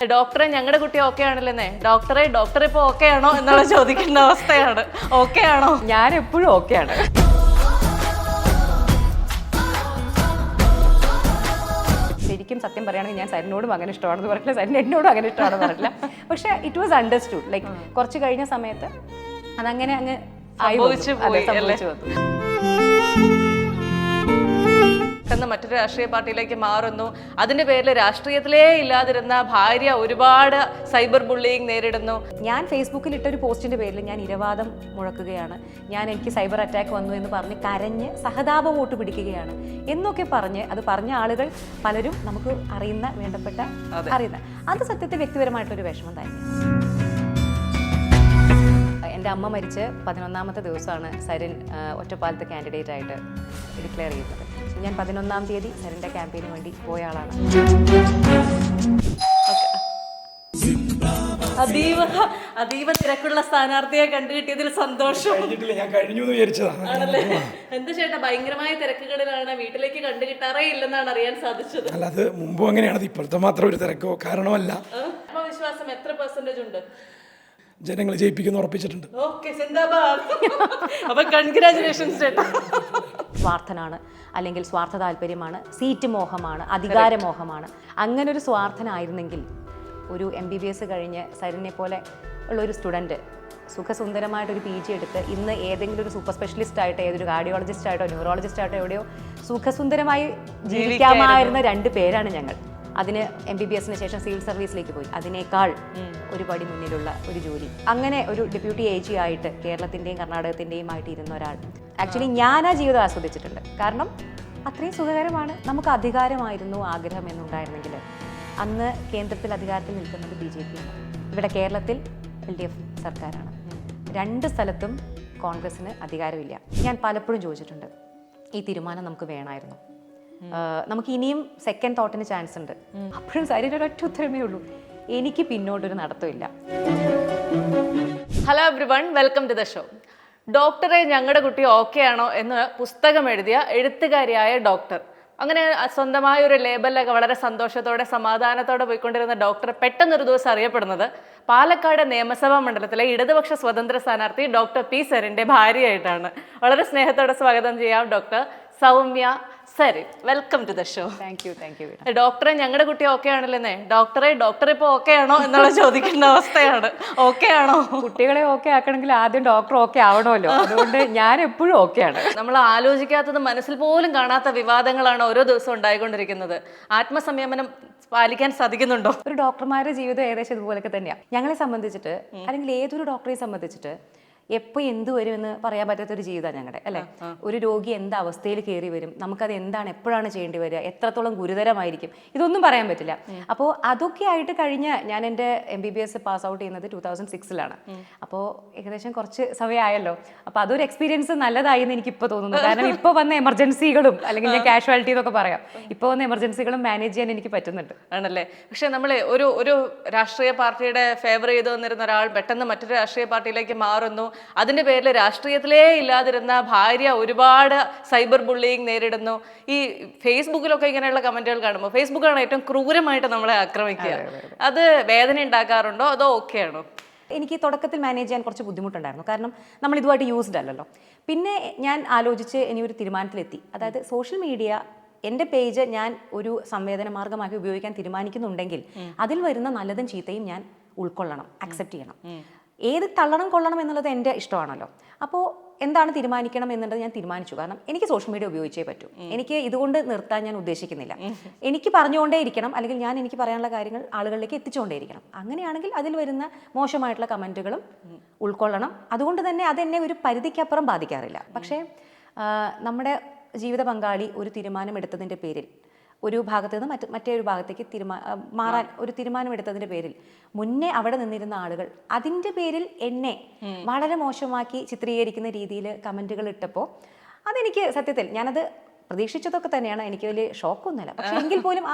ഡോക്ടറെ ഞങ്ങളുടെ കുട്ടി ഓക്കെ ആണല്ലേ? ഡോക്ടർ ഇപ്പൊ ഓക്കെ ആണോ എന്നുള്ള ചോദിക്കുന്ന അവസ്ഥയാണ്. ഓക്കെ ആണോ? ഞാൻ എപ്പോഴും ഓക്കെയാണ്. ശരിക്കും സത്യം പറയുകയാണെങ്കിൽ ഞാൻ സരിനോടും അങ്ങനെ ഇഷ്ടമാണെന്ന് പറയില്ല, സരിൻ എന്നോടും അങ്ങനെ ഇഷ്ടമാണെന്ന് പറയില്ല. പക്ഷെ ഇറ്റ് വാസ് അണ്ടർസ്റ്റുഡ്. ലൈക്ക് കുറച്ച് കഴിഞ്ഞ സമയത്ത് അതങ്ങനെ അങ്ങ് സംഭവിച്ചു പോയി. മറ്റൊരു രാഷ്ട്രീയ പാർട്ടിയിലേക്ക് മാറുന്നു. അതിന്റെ പേരിൽ രാഷ്ട്രീയത്തിലേ ഇല്ലാതിരുന്ന ഭാര്യ ഒരുപാട് സൈബർ ബുള്ളിയിങ് നേരിടുന്നു. ഞാൻ ഫേസ്ബുക്കിൽ ഇട്ട ഒരു പോസ്റ്റിന്റെ പേരിൽ ഞാൻ ഇരവാദം മുഴക്കുകയാണ്, എനിക്ക് സൈബർ അറ്റാക്ക് വന്നു എന്ന് പറഞ്ഞ് കരഞ്ഞ് സഹതാപം വോട്ട് പിടിക്കുകയാണ് എന്നൊക്കെ പറഞ്ഞ് അത് പറഞ്ഞ ആളുകൾ പലരും നമുക്ക് വേണ്ടപ്പെട്ട അറിയുന്ന അത് സത്യത്തിൽ വ്യക്തിപരമായിട്ടൊരു വിഷമം തന്നെ. എൻ്റെ അമ്മ മരിച്ച് 11ാമത്തെ ദിവസമാണ് സരിൻ ഒറ്റപ്പാലത്തെ കാൻഡിഡേറ്റ് ആയിട്ട് ഡിക്ലെയർ ചെയ്യുന്നത്. ഞാൻ 11ാം തീയതി സരിൻ്റെ ക്യാമ്പയിന് വേണ്ടി പോയ ആളാണ്. അതീവ തിരക്കുള്ള സ്ഥാനാർത്ഥിയെ കണ്ടുകിട്ടിയതിൽ സന്തോഷം. ഞാൻ കഴിഞ്ഞു എന്ന് വിചാരിച്ചതാണ്. എന്ത് ചേട്ടാ, ഭയങ്കരമായ തിരക്കുകളിലാണ്, വീട്ടിലേക്ക് കണ്ടുകിട്ടാറേ ഇല്ലെന്നാണ് അറിയാൻ സാധിച്ചത്. അല്ല, അത് മുമ്പും അങ്ങനെയാണ്, ഇപ്പോഴത്തെ മാത്രം ഒരു തിരക്കോ കാരണമല്ല. ആത്മവിശ്വാസം എത്ര % ഉണ്ട്? ജനങ്ങൾ ജയിപ്പിക്കുന്ന ഉറപ്പിച്ചിട്ടുണ്ട്. സ്വാർത്ഥനാണ്, അല്ലെങ്കിൽ സ്വാർത്ഥ താല്പര്യമാണ്, സീറ്റ് മോഹമാണ്, അധികാരമോഹമാണ്. അങ്ങനൊരു സ്വാർത്ഥനായിരുന്നെങ്കിൽ ഒരു MBBS കഴിഞ്ഞ് സരിനെ പോലെ ഉള്ളൊരു സ്റ്റുഡൻറ്റ് സുഖസുന്ദരമായിട്ടൊരു PG എടുത്ത് ഇന്ന് ഏതെങ്കിലും ഒരു സൂപ്പർ സ്പെഷ്യലിസ്റ്റ് ആയിട്ട്, ഏതൊരു കാർഡിയോളജിസ്റ്റ് ആയിട്ടോ ന്യൂറോളജിസ്റ്റ് ആയിട്ടോ എവിടെയോ സുഖസുന്ദരമായി ജീവിക്കാമായിരുന്ന 2 പേരാണ് ഞങ്ങൾ. അതിന് MBBSന് ശേഷം സിവിൽ സർവീസിലേക്ക് പോയി. അതിനേക്കാൾ ഒരു പടി മുന്നിലുള്ള ഒരു ജോലി, അങ്ങനെ ഒരു ഡെപ്യൂട്ടി AG ആയിട്ട് കേരളത്തിൻ്റെയും കർണാടകത്തിൻ്റെയും ആയിട്ട് ഇരുന്ന ഒരാൾ. ആക്ച്വലി ഞാൻ ആ ജീവിതം ആസ്വദിച്ചിട്ടുണ്ട്. കാരണം അത്രയും സുഖകരമാണ്. നമുക്ക് അധികാരമായിരുന്നു ആഗ്രഹം എന്നുണ്ടായിരുന്നെങ്കിൽ അന്ന് കേന്ദ്രത്തിൽ അധികാരത്തിൽ നിൽക്കുന്നത് BJP ആണ്, ഇവിടെ കേരളത്തിൽ LDF സർക്കാരാണ്. 2 സ്ഥലത്തും കോൺഗ്രസ്സിന് അധികാരമില്ല. ഞാൻ പലപ്പോഴും ചോദിച്ചിട്ടുണ്ട്, ഈ തീരുമാനം നമുക്ക് വേണമായിരുന്നു, നമുക്ക് ഇനിയും സെക്കൻഡ് തോട്ടിന് ചാൻസ് ഉണ്ട്. അപ്പോഴും സരിന് ഒരൊറ്റ ഉത്തരമേ ഉള്ളൂ, എനിക്ക് പിന്നോട്ടൊരു നടത്തമില്ല. Hello everyone, welcome to the show. ഡോക്ടറെ ഞങ്ങളുടെ കുട്ടി ഓക്കെ ആണോ എന്ന് പുസ്തകം എഴുതിയ എഴുത്തുകാരിയായ ഡോക്ടർ, അങ്ങനെ സ്വന്തമായ ഒരു ലേബലിലൊക്കെ വളരെ സന്തോഷത്തോടെ സമാധാനത്തോടെ പോയിക്കൊണ്ടിരുന്ന ഡോക്ടർ പെട്ടെന്നൊരു ദിവസം അറിയപ്പെടുന്നത് പാലക്കാട് നിയമസഭാ മണ്ഡലത്തിലെ ഇടതുപക്ഷ സ്വതന്ത്ര സ്ഥാനാർത്ഥി ഡോക്ടർ P. സരിൻ്റെ ഭാര്യയായിട്ടാണ്. വളരെ സ്നേഹത്തോടെ സ്വാഗതം ചെയ്യാം doctor Soumya Sarin. Welcome to the show. Thank you. ഡോക്ടറെ ഞങ്ങളുടെ കുട്ടി ഓക്കെ ആണല്ലേ? ഡോക്ടർ ഇപ്പൊ ഓക്കെ ആണോ എന്നുള്ള ചോദിക്കുന്ന അവസ്ഥയാണ്. ഓക്കെ ആണോ? കുട്ടികളെ ഓക്കെ ആക്കണമെങ്കിൽ ആദ്യം ഡോക്ടർ ഓക്കെ ആവണമല്ലോ. അതുകൊണ്ട് ഞാൻ എപ്പോഴും ഓക്കെയാണ്. നമ്മൾ ആലോചിക്കാത്തത്, മനസ്സിൽ പോലും കാണാത്ത വിവാദങ്ങളാണ് ഓരോ ദിവസവും ഉണ്ടായിക്കൊണ്ടിരിക്കുന്നത്. ആത്മസംയമനം പാലിക്കാൻ സാധിക്കുന്നുണ്ടോ? ഒരു ഡോക്ടർമാരുടെ ജീവിതം ഏകദേശം ഇതുപോലൊക്കെ തന്നെയാണ്. ഞങ്ങളെ സംബന്ധിച്ചിട്ട്, അല്ലെങ്കിൽ ഏതൊരു ഡോക്ടറെ സംബന്ധിച്ചിട്ട് എപ്പോൾ എന്ത് വരും എന്ന് പറയാൻ പറ്റാത്തൊരു ജീവിതമാണ് ഞങ്ങളുടെ, അല്ലേ? ഒരു രോഗി എന്ത് അവസ്ഥയിൽ കയറി വരും, നമുക്കത് എന്താണ്, എപ്പോഴാണ് ചെയ്യേണ്ടി വരിക, എത്രത്തോളം ഗുരുതരമായിരിക്കും, ഇതൊന്നും പറയാൻ പറ്റില്ല. അപ്പോൾ അതൊക്കെ ആയിട്ട് ഞാൻ എൻ്റെ MBBS പാസ് ഔട്ട് ചെയ്യുന്നത് 2006-ലാണ്. അപ്പോൾ ഏകദേശം കുറച്ച് സമയമായല്ലോ. അപ്പോൾ അതൊരു എക്സ്പീരിയൻസ് നല്ലതായി എന്ന് എനിക്കിപ്പോൾ തോന്നുന്നു. കാരണം ഇപ്പോൾ വന്ന എമർജൻസികളും, അല്ലെങ്കിൽ ഞാൻ കാഷ്വാലിറ്റി എന്നൊക്കെ പറയാം, ഇപ്പോൾ വന്ന എമർജൻസികളും മാനേജ് ചെയ്യാൻ എനിക്ക് പറ്റുന്നുണ്ട്. ആണല്ലേ? പക്ഷെ നമ്മൾ ഒരു രാഷ്ട്രീയ പാർട്ടിയുടെ ഫേവർ ചെയ്തു വന്നിരുന്ന ഒരാൾ പെട്ടെന്ന് മറ്റൊരു രാഷ്ട്രീയ പാർട്ടിയിലേക്ക് മാറുന്നു. അതിന്റെ പേരിൽ രാഷ്ട്രീയത്തിലേ ഇല്ലാതിരുന്ന ഭാര്യ ഒരുപാട് സൈബർ ബുള്ളിയിങ് നേരിടുന്നു. ഈ ഫേസ്ബുക്കിലൊക്കെ ഇങ്ങനെയുള്ള കമന്റുകൾ കാണുമ്പോൾ, ഫേസ്ബുക്കാണ് ഏറ്റവും ക്രൂരമായിട്ട് നമ്മളെ ആക്രമിക്കുക. അത് വേദന ഉണ്ടാക്കാറുണ്ടോ, അതോ ഓക്കെ ആണോ? എനിക്ക് തുടക്കത്തിൽ മാനേജ് ചെയ്യാൻ കുറച്ച് ബുദ്ധിമുട്ടുണ്ടായിരുന്നു. കാരണം നമ്മൾ ഇതുമായിട്ട് യൂസ്ഡ് അല്ലല്ലോ. പിന്നെ ഞാൻ ആലോചിച്ച് ഇനി ഒരു തീരുമാനത്തിലെത്തി. അതായത് സോഷ്യൽ മീഡിയ, എൻ്റെ പേജ് ഞാൻ ഒരു സംവേദന മാർഗമാക്കി ഉപയോഗിക്കാൻ തീരുമാനിക്കുന്നുണ്ടെങ്കിൽ അതിൽ വരുന്ന നല്ലതും ചീത്തയും ഞാൻ ഉൾക്കൊള്ളണം, അക്സെപ്റ്റ് ചെയ്യണം. ഏത് തള്ളണം കൊള്ളണം എന്നുള്ളത് എൻ്റെ ഇഷ്ടമാണല്ലോ. അപ്പോൾ എന്താണ് തീരുമാനിക്കണം എന്നുള്ളത് ഞാൻ തീരുമാനിച്ചു. കാരണം എനിക്ക് സോഷ്യൽ മീഡിയ ഉപയോഗിച്ചേ പറ്റൂ. എനിക്ക് ഇതുകൊണ്ട് നിർത്താൻ ഞാൻ ഉദ്ദേശിക്കുന്നില്ല. എനിക്ക് പറഞ്ഞുകൊണ്ടേ ഇരിക്കണം, അല്ലെങ്കിൽ ഞാൻ എനിക്ക് പറയാനുള്ള കാര്യങ്ങൾ ആളുകളിലേക്ക് എത്തിച്ചുകൊണ്ടേ ഇരിക്കണം. അങ്ങനെയാണെങ്കിൽ അതിൽ വരുന്ന മോശമായിട്ടുള്ള കമൻറ്റുകളും ഉൾക്കൊള്ളണം. അതുകൊണ്ട് തന്നെ അതെന്നെ ഒരു പരിധിക്കപ്പുറം ബാധിക്കാറില്ല. പക്ഷേ നമ്മുടെ ജീവിത പങ്കാളി ഒരു തീരുമാനമെടുത്തതിൻ്റെ പേരിൽ, ഒരു ഭാഗത്ത് നിന്ന് മറ്റൊരു ഭാഗത്തേക്ക് മാറാൻ ഒരു തീരുമാനമെടുത്തതിൻ്റെ പേരിൽ മുന്നേ അവിടെ നിന്നിരുന്ന ആളുകൾ അതിൻ്റെ പേരിൽ എന്നെ വളരെ മോശമാക്കി ചിത്രീകരിക്കുന്ന രീതിയിൽ കമൻറ്റുകൾ ഇട്ടപ്പോൾ അതെനിക്ക് സത്യത്തിൽ ഞാനത് പ്രതീക്ഷിച്ചതൊക്കെ തന്നെയാണ്, എനിക്ക് വലിയ ഷോക്കൊന്നുമില്ല. പക്ഷെ എങ്കിൽ പോലും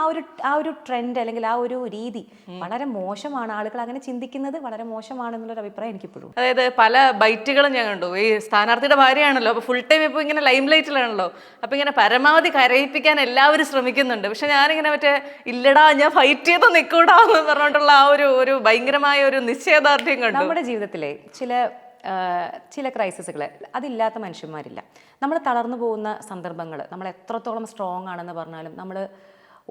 ആ ഒരു ട്രെൻഡ് അല്ലെങ്കിൽ ആ ഒരു രീതി വളരെ മോശമാണ്. ആളുകൾ അങ്ങനെ ചിന്തിക്കുന്നത് വളരെ മോശമാണെന്നുള്ളൊരു അഭിപ്രായം എനിക്കിപ്പോഴും. അതായത് പല ബൈറ്റുകളും ഞാൻ കണ്ടു. ഈ സ്ഥാനാർത്ഥിയുടെ ഭാര്യയാണല്ലോ, അപ്പോൾ ഫുൾ ടൈം ഇപ്പോൾ ഇങ്ങനെ ലൈം ലൈറ്റിലാണല്ലോ, അപ്പോൾ ഇങ്ങനെ പരമാവധി കരയിപ്പിക്കാൻ എല്ലാവരും ശ്രമിക്കുന്നുണ്ട്. പക്ഷെ ഞാനിങ്ങനെ മറ്റേ ഇല്ലടാ ഞാൻ ഫൈറ്റ് ചെയ്ത് നിൽക്കൂടാ എന്ന് പറഞ്ഞിട്ടുള്ള ആ ഒരു ഭയങ്കരമായ ഒരു നിശ്ചയദാർഢ്യം കണ്ടു. നമ്മുടെ ജീവിതത്തിലെ ചില ക്രൈസിസുകൾ അതില്ലാത്ത മനുഷ്യന്മാരില്ല. നമ്മൾ തളർന്നു പോകുന്ന സന്ദർഭങ്ങൾ, നമ്മൾ എത്രത്തോളം സ്ട്രോങ് ആണെന്ന് പറഞ്ഞാലും നമ്മൾ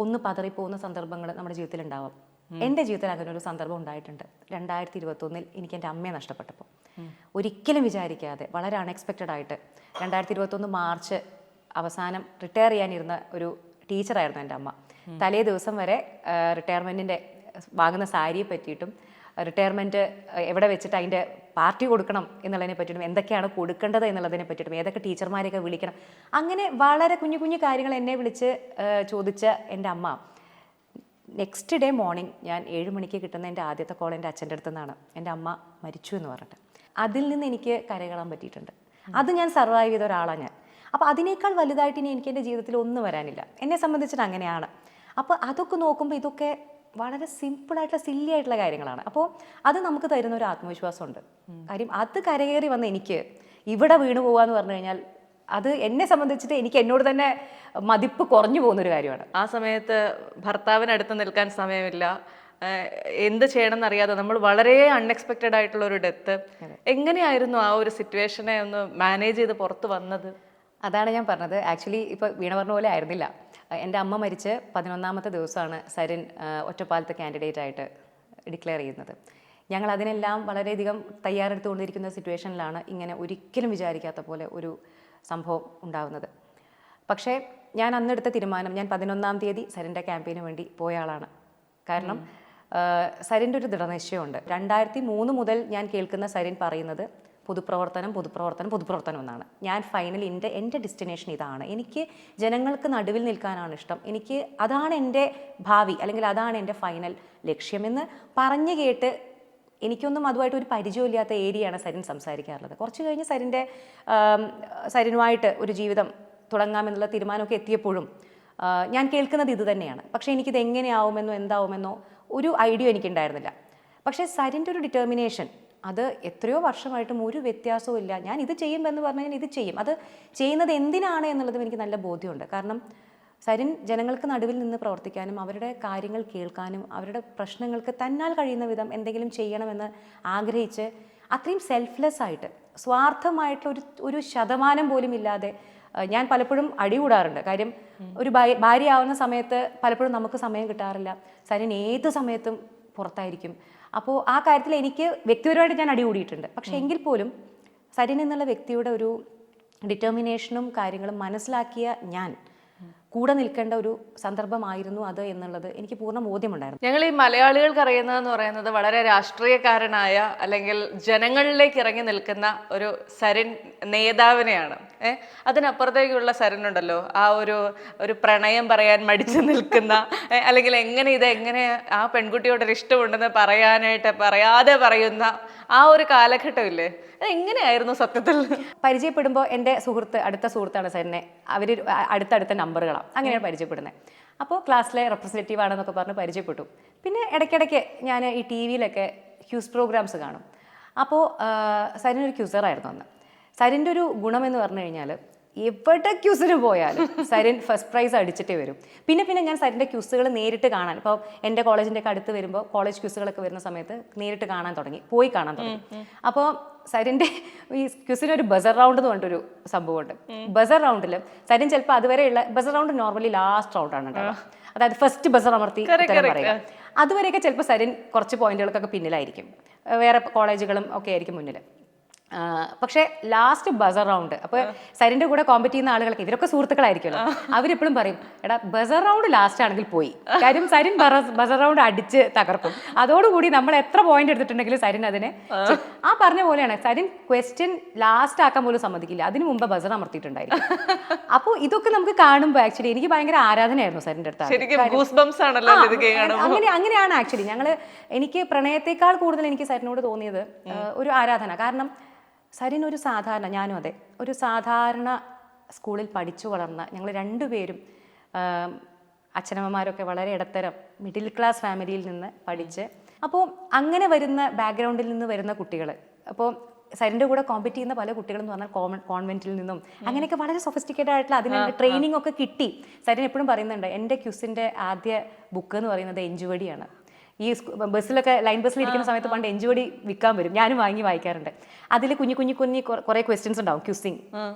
ഒന്ന് പതറിപ്പോകുന്ന സന്ദർഭങ്ങൾ നമ്മുടെ ജീവിതത്തിൽ ഉണ്ടാവും. എൻ്റെ ജീവിതത്തിൽ അങ്ങനെ ഒരു സന്ദർഭം ഉണ്ടായിട്ടുണ്ട്. 2021 എനിക്ക് എൻ്റെ അമ്മയെ നഷ്ടപ്പെട്ടപ്പോൾ ഒരിക്കലും വിചാരിക്കാതെ വളരെ അൺഎക്സ്പെക്റ്റഡ് ആയിട്ട് 2021 മാർച്ച് അവസാനം റിട്ടയർ ചെയ്യാനിരുന്ന ഒരു ടീച്ചറായിരുന്നു എൻ്റെ അമ്മ. തലേ ദിവസം വരെ റിട്ടയർമെൻറ്റിൻ്റെ വാങ്ങുന്ന സാരിയെ പറ്റിയിട്ടും റിട്ടയർമെൻറ്റ് എവിടെ വെച്ചിട്ട് അതിൻ്റെ പാർട്ടി കൊടുക്കണം എന്നുള്ളതിനെ പറ്റിയിട്ടും എന്തൊക്കെയാണ് കൊടുക്കേണ്ടത് എന്നുള്ളതിനെ പറ്റിയിട്ടും ഏതൊക്കെ ടീച്ചർമാരെയൊക്കെ വിളിക്കണം, അങ്ങനെ വളരെ കുഞ്ഞു കുഞ്ഞു കാര്യങ്ങൾ എന്നെ വിളിച്ച് ചോദിച്ച എൻ്റെ അമ്മ നെക്സ്റ്റ് ഡേ മോർണിംഗ് ഞാൻ 7 മണിക്ക് കിട്ടുന്ന എൻ്റെ ആദ്യത്തെ കോൾ എൻ്റെ അച്ഛൻ്റെ അടുത്തു നിന്നാണ്, എൻ്റെ അമ്മ മരിച്ചു എന്ന് പറഞ്ഞിട്ട്. അതിൽ നിന്ന് എനിക്ക് കരകയറാൻ പറ്റിയിട്ടുണ്ട്. അത് ഞാൻ സർവൈവ് ചെയ്ത ഒരാളാണ് ഞാൻ. അപ്പോൾ അതിനേക്കാൾ വലുതായിട്ട് ഇനി എനിക്ക് എൻ്റെ ജീവിതത്തിൽ ഒന്നും വരാനില്ല. എന്നെ സംബന്ധിച്ചിട്ട് അങ്ങനെയാണ്. അപ്പോൾ അതൊക്കെ നോക്കുമ്പോൾ ഇതൊക്കെ വളരെ സിമ്പിളായിട്ടുള്ള സില്ലി ആയിട്ടുള്ള കാര്യങ്ങളാണ്. അപ്പോൾ അത് നമുക്ക് തരുന്ന ഒരു ആത്മവിശ്വാസമുണ്ട്. കാര്യം അത് കരകയറി വന്ന് എനിക്ക് ഇവിടെ വീണു പോകാന്ന് പറഞ്ഞു കഴിഞ്ഞാൽ അത് എന്നെ സംബന്ധിച്ചിട്ട് എനിക്ക് എന്നോട് തന്നെ മതിപ്പ് കുറഞ്ഞു പോകുന്നൊരു കാര്യമാണ്. ആ സമയത്ത് ഭർത്താവിനടുത്ത് നിൽക്കാൻ സമയമില്ല, എന്ത് ചെയ്യണം എന്നറിയാതെ നമ്മൾ വളരെ അൺഎക്സ്പെക്റ്റഡ് ആയിട്ടുള്ള ഒരു ഡെത്ത്. എങ്ങനെയായിരുന്നു ആ ഒരു സിറ്റുവേഷനെ ഒന്ന് മാനേജ് ചെയ്ത് പുറത്ത് വന്നത്? അതാണ് ഞാൻ പറഞ്ഞത്. ആക്ച്വലി ഇപ്പോൾ വീണ പറഞ്ഞ പോലെ ആയിരുന്നില്ല. എൻ്റെ അമ്മ മരിച്ച് 11ാമത്തെ ദിവസമാണ് സരിൻ ഒറ്റപ്പാലത്തെ കാൻഡിഡേറ്റ് ആയിട്ട് ഡിക്ലെയർ ചെയ്യുന്നത്. ഞങ്ങൾ അതിനെല്ലാം വളരെയധികം തയ്യാറെടുത്തുകൊണ്ടിരിക്കുന്ന സിറ്റുവേഷനിലാണ് ഇങ്ങനെ ഒരിക്കലും വിചാരിക്കാത്ത പോലെ ഒരു സംഭവം ഉണ്ടാകുന്നത്. പക്ഷേ ഞാൻ അന്നെടുത്ത തീരുമാനം, ഞാൻ 11ാം തീയതി സരിൻ്റെ ക്യാമ്പയിന് വേണ്ടി പോയ ആളാണ്. കാരണം സരിൻ്റെ ഒരു ദൃഢനിശ്ചയമുണ്ട്. 2003 മുതൽ ഞാൻ കേൾക്കുന്ന സരിൻ പറയുന്നത് പൊതുപ്രവർത്തനം പൊതുപ്രവർത്തനം പൊതുപ്രവർത്തനം എന്നാണ്. ഞാൻ ഫൈനലി എൻ്റെ ഡെസ്റ്റിനേഷൻ ഇതാണ്, എനിക്ക് ജനങ്ങൾക്ക് നടുവിൽ നിൽക്കാനാണ് ഇഷ്ടം, എനിക്ക് അതാണ് എൻ്റെ ഭാവി അല്ലെങ്കിൽ അതാണ് എൻ്റെ ഫൈനൽ ലക്ഷ്യമെന്ന് പറഞ്ഞു കേട്ട് എനിക്കൊന്നും അതുമായിട്ട് ഒരു പരിചയമില്ലാത്ത ഏരിയയാണ് സരിൻ സംസാരിക്കാറുള്ളത്. കുറച്ച് കഴിഞ്ഞ് സരിനുമായിട്ട് ഒരു ജീവിതം തുടങ്ങാമെന്നുള്ള തീരുമാനമൊക്കെ എത്തിയപ്പോഴും ഞാൻ കേൾക്കുന്നത് ഇത് തന്നെയാണ്. പക്ഷേ എനിക്കിത് എങ്ങനെയാവുമെന്നോ എന്താവുമെന്നോ ഒരു ഐഡിയ എനിക്കുണ്ടായിരുന്നില്ല. പക്ഷേ സരിൻ്റെ ഒരു ഡിറ്റർമിനേഷൻ, അത് എത്രയോ വർഷമായിട്ടും ഒരു വ്യത്യാസവും ഇല്ല. ഞാൻ ഇത് ചെയ്യുമെന്ന് പറഞ്ഞു കഴിഞ്ഞാൽ ഇത് ചെയ്യും. അത് ചെയ്യുന്നത് എന്തിനാണ് എന്നുള്ളതും എനിക്ക് നല്ല ബോധ്യമുണ്ട്. കാരണം സരിൻ ജനങ്ങൾക്ക് നടുവിൽ നിന്ന് പ്രവർത്തിക്കാനും അവരുടെ കാര്യങ്ങൾ കേൾക്കാനും അവരുടെ പ്രശ്നങ്ങൾക്ക് തന്നാൽ കഴിയുന്ന വിധം എന്തെങ്കിലും ചെയ്യണമെന്ന് ആഗ്രഹിച്ച് അത്രയും സെൽഫ്ലെസ് ആയിട്ട് സ്വാർത്ഥമായിട്ടുള്ള ഒരു ശതമാനം പോലും ഇല്ലാതെ ഞാൻ പലപ്പോഴും അടികൂടാറുണ്ട്. കാര്യം ഒരു ഭാര്യയാവുന്ന സമയത്ത് പലപ്പോഴും നമുക്ക് സമയം കിട്ടാറില്ല. സരിൻ ഏത് സമയത്തും പുറത്തായിരിക്കും. അപ്പോൾ ആ കാര്യത്തിൽ എനിക്ക് വ്യക്തിപരമായിട്ട് ഞാൻ അടികൂടിയിട്ടുണ്ട്. പക്ഷേ എങ്കിൽ പോലും സരിൻ എന്നുള്ള വ്യക്തിയുടെ ഒരു ഡിറ്റർമിനേഷനും കാര്യങ്ങളും മനസ്സിലാക്കിയ ഞാൻ കൂടെ നിൽക്കേണ്ട ഒരു സന്ദർഭമായിരുന്നു അത് എന്നുള്ളത് എനിക്ക് പൂർണ്ണ ബോധ്യമുണ്ടായിരുന്നു. ഞങ്ങൾ ഈ മലയാളികൾക്ക് അറിയുന്നതെന്ന് പറയുന്നത് വളരെ രാഷ്ട്രീയക്കാരനായ അല്ലെങ്കിൽ ജനങ്ങളിലേക്ക് ഇറങ്ങി നിൽക്കുന്ന ഒരു സരിൻ നേതാവിനെയാണ്. അതിനപ്പുറത്തേക്കുള്ള സരിനുണ്ടല്ലോ, ആ ഒരു പ്രണയം പറയാൻ മടിച്ചു നിൽക്കുന്ന, അല്ലെങ്കിൽ എങ്ങനെ ആ പെൺകുട്ടിയോടൊരു ഇഷ്ടമുണ്ടെന്ന് പറയാതെ പറയുന്ന ആ ഒരു കാലഘട്ടമില്ലേ, അത് എങ്ങനെയായിരുന്നു സത്യത്തിൽ? പരിചയപ്പെടുമ്പോൾ എൻ്റെ അടുത്ത സുഹൃത്താണ് സരിനെ. അവർ അടുത്തടുത്ത നമ്പറുകളാണ്, അങ്ങനെയാണ് പരിചയപ്പെടുന്നത്. അപ്പോൾ ക്ലാസ്സിലെ റെപ്രസെൻറ്റേറ്റീവ് ആണെന്നൊക്കെ പറഞ്ഞ് പരിചയപ്പെട്ടു. പിന്നെ ഇടയ്ക്കിടയ്ക്ക് ഞാൻ ഈ TV-യിലൊക്കെ ക്യൂസ് പ്രോഗ്രാംസ് കാണും. അപ്പോൾ സരിനൊരു ക്യൂസറായിരുന്നു അന്ന്. സരിൻ്റെ ഒരു ഗുണമെന്ന് പറഞ്ഞു കഴിഞ്ഞാൽ എവിടെ ക്യൂസിന് പോയാലും സരിൻ ഫസ്റ്റ് പ്രൈസ് അടിച്ചിട്ടേ വരും. പിന്നെ ഞാൻ സരിൻ്റെ ക്യൂസുകൾ നേരിട്ട് കാണാൻ, ഇപ്പോൾ എൻ്റെ കോളേജിൻ്റെ ഒക്കെ അടുത്ത് വരുമ്പോൾ കോളേജ് ക്യൂസുകളൊക്കെ വരുന്ന സമയത്ത് നേരിട്ട് കാണാൻ തുടങ്ങി. അപ്പോൾ സരിൻ്റെ ഈ ക്യൂസിനൊരു ബസർ റൗണ്ട് എന്ന് പറഞ്ഞിട്ടൊരു സംഭവമുണ്ട്. ബസർ റൗണ്ടിൽ സരിൻ ചിലപ്പോൾ അതുവരെയുള്ള ബസർ റൗണ്ട് നോർമലി ലാസ്റ്റ് റൗണ്ടാണ് ഉണ്ടാവുക. അതായത് ഫസ്റ്റ് ബസർ അമർത്തി പറയുക. അതുവരെയൊക്കെ ചിലപ്പോൾ സരിൻ കുറച്ച് പോയിന്റുകൾക്കൊക്കെ പിന്നിലായിരിക്കും, വേറെ കോളേജുകളും ഒക്കെ ആയിരിക്കും മുന്നിൽ. പക്ഷേ ലാസ്റ്റ് ബസർ റൗണ്ട്, അപ്പോൾ സരിൻ്റെ കൂടെ കോമ്പറ്റ് ചെയ്യുന്ന ആളുകൾക്ക്, ഇവരൊക്കെ സുഹൃത്തുക്കളായിരിക്കുമല്ലോ, അവരെപ്പോഴും പറയും എടാ ബസർ റൗണ്ട് ലാസ്റ്റ് ആണെങ്കിൽ പോയി. കാര്യം സരിൻ ബസർ റൗണ്ട് അടിച്ച് തകർക്കും. അതോടുകൂടി നമ്മൾ എത്ര പോയിന്റ് എടുത്തിട്ടുണ്ടെങ്കിലും സരിൻ അതിനെ ആ പറഞ്ഞ പോലെയാണ്. സരിൻ ക്വസ്റ്റ്യൻ ലാസ്റ്റ് ആക്കാൻ പോലും സമ്മതിക്കില്ല, അതിന് മുമ്പ് ബസർ അമർത്തിയിട്ടുണ്ടായിരിക്കും. അപ്പോൾ ഇതൊക്കെ നമുക്ക് കാണുമ്പോൾ ആക്ച്വലി എനിക്ക് ഭയങ്കര ആരാധനയായിരുന്നു സരിൻ്റെ അടുത്ത്. അങ്ങനെയാണ് ആക്ച്വലി എനിക്ക് പ്രണയത്തെക്കാൾ കൂടുതൽ എനിക്ക് സരിനോട് തോന്നിയത് ഒരു ആരാധന. കാരണം സരിൻ ഒരു സാധാരണ, ഞാനും അതെ, ഒരു സാധാരണ സ്കൂളിൽ പഠിച്ചു വളർന്ന ഞങ്ങൾ രണ്ടുപേരും അച്ഛനമ്മമാരൊക്കെ വളരെ ഇടത്തരം മിഡിൽ ക്ലാസ് ഫാമിലിയിൽ നിന്ന് പഠിച്ച്, അപ്പോൾ അങ്ങനെ വരുന്ന ബാക്ക്ഗ്രൗണ്ടിൽ നിന്ന് വരുന്ന കുട്ടികൾ, അപ്പോൾ സരിൻ്റെ കൂടെ കോമ്പറ്റ് ചെയ്യുന്ന പല കുട്ടികളെന്ന് പറഞ്ഞാൽ കോൺവെൻറ്റിൽ നിന്നും അങ്ങനെയൊക്കെ വളരെ സൊഫിസ്റ്റിക്കേറ്റഡ് ആയിട്ടുള്ള അതിന് ട്രെയിനിങ് ഒക്കെ കിട്ടി. സരിൻ എപ്പോഴും പറയുന്നുണ്ട്, എൻ്റെ ക്യുസിൻ്റെ ആദ്യ ബുക്ക് എന്ന് പറയുന്നത് എഞ്ചുവടിയാണ്. ഈ ബസ്സിലൊക്കെ ലൈൻ ബസ്സിൽ ഇരിക്കുന്ന സമയത്ത് പണ്ട് എഞ്ചുവടി വിൽക്കാൻ വരും, ഞാനും വായിക്കാറുണ്ട്. അതിൽ കുഞ്ഞു കുറേ ക്വസ്റ്റ്യൻസ് ഉണ്ടാവും, ക്യുസിങ്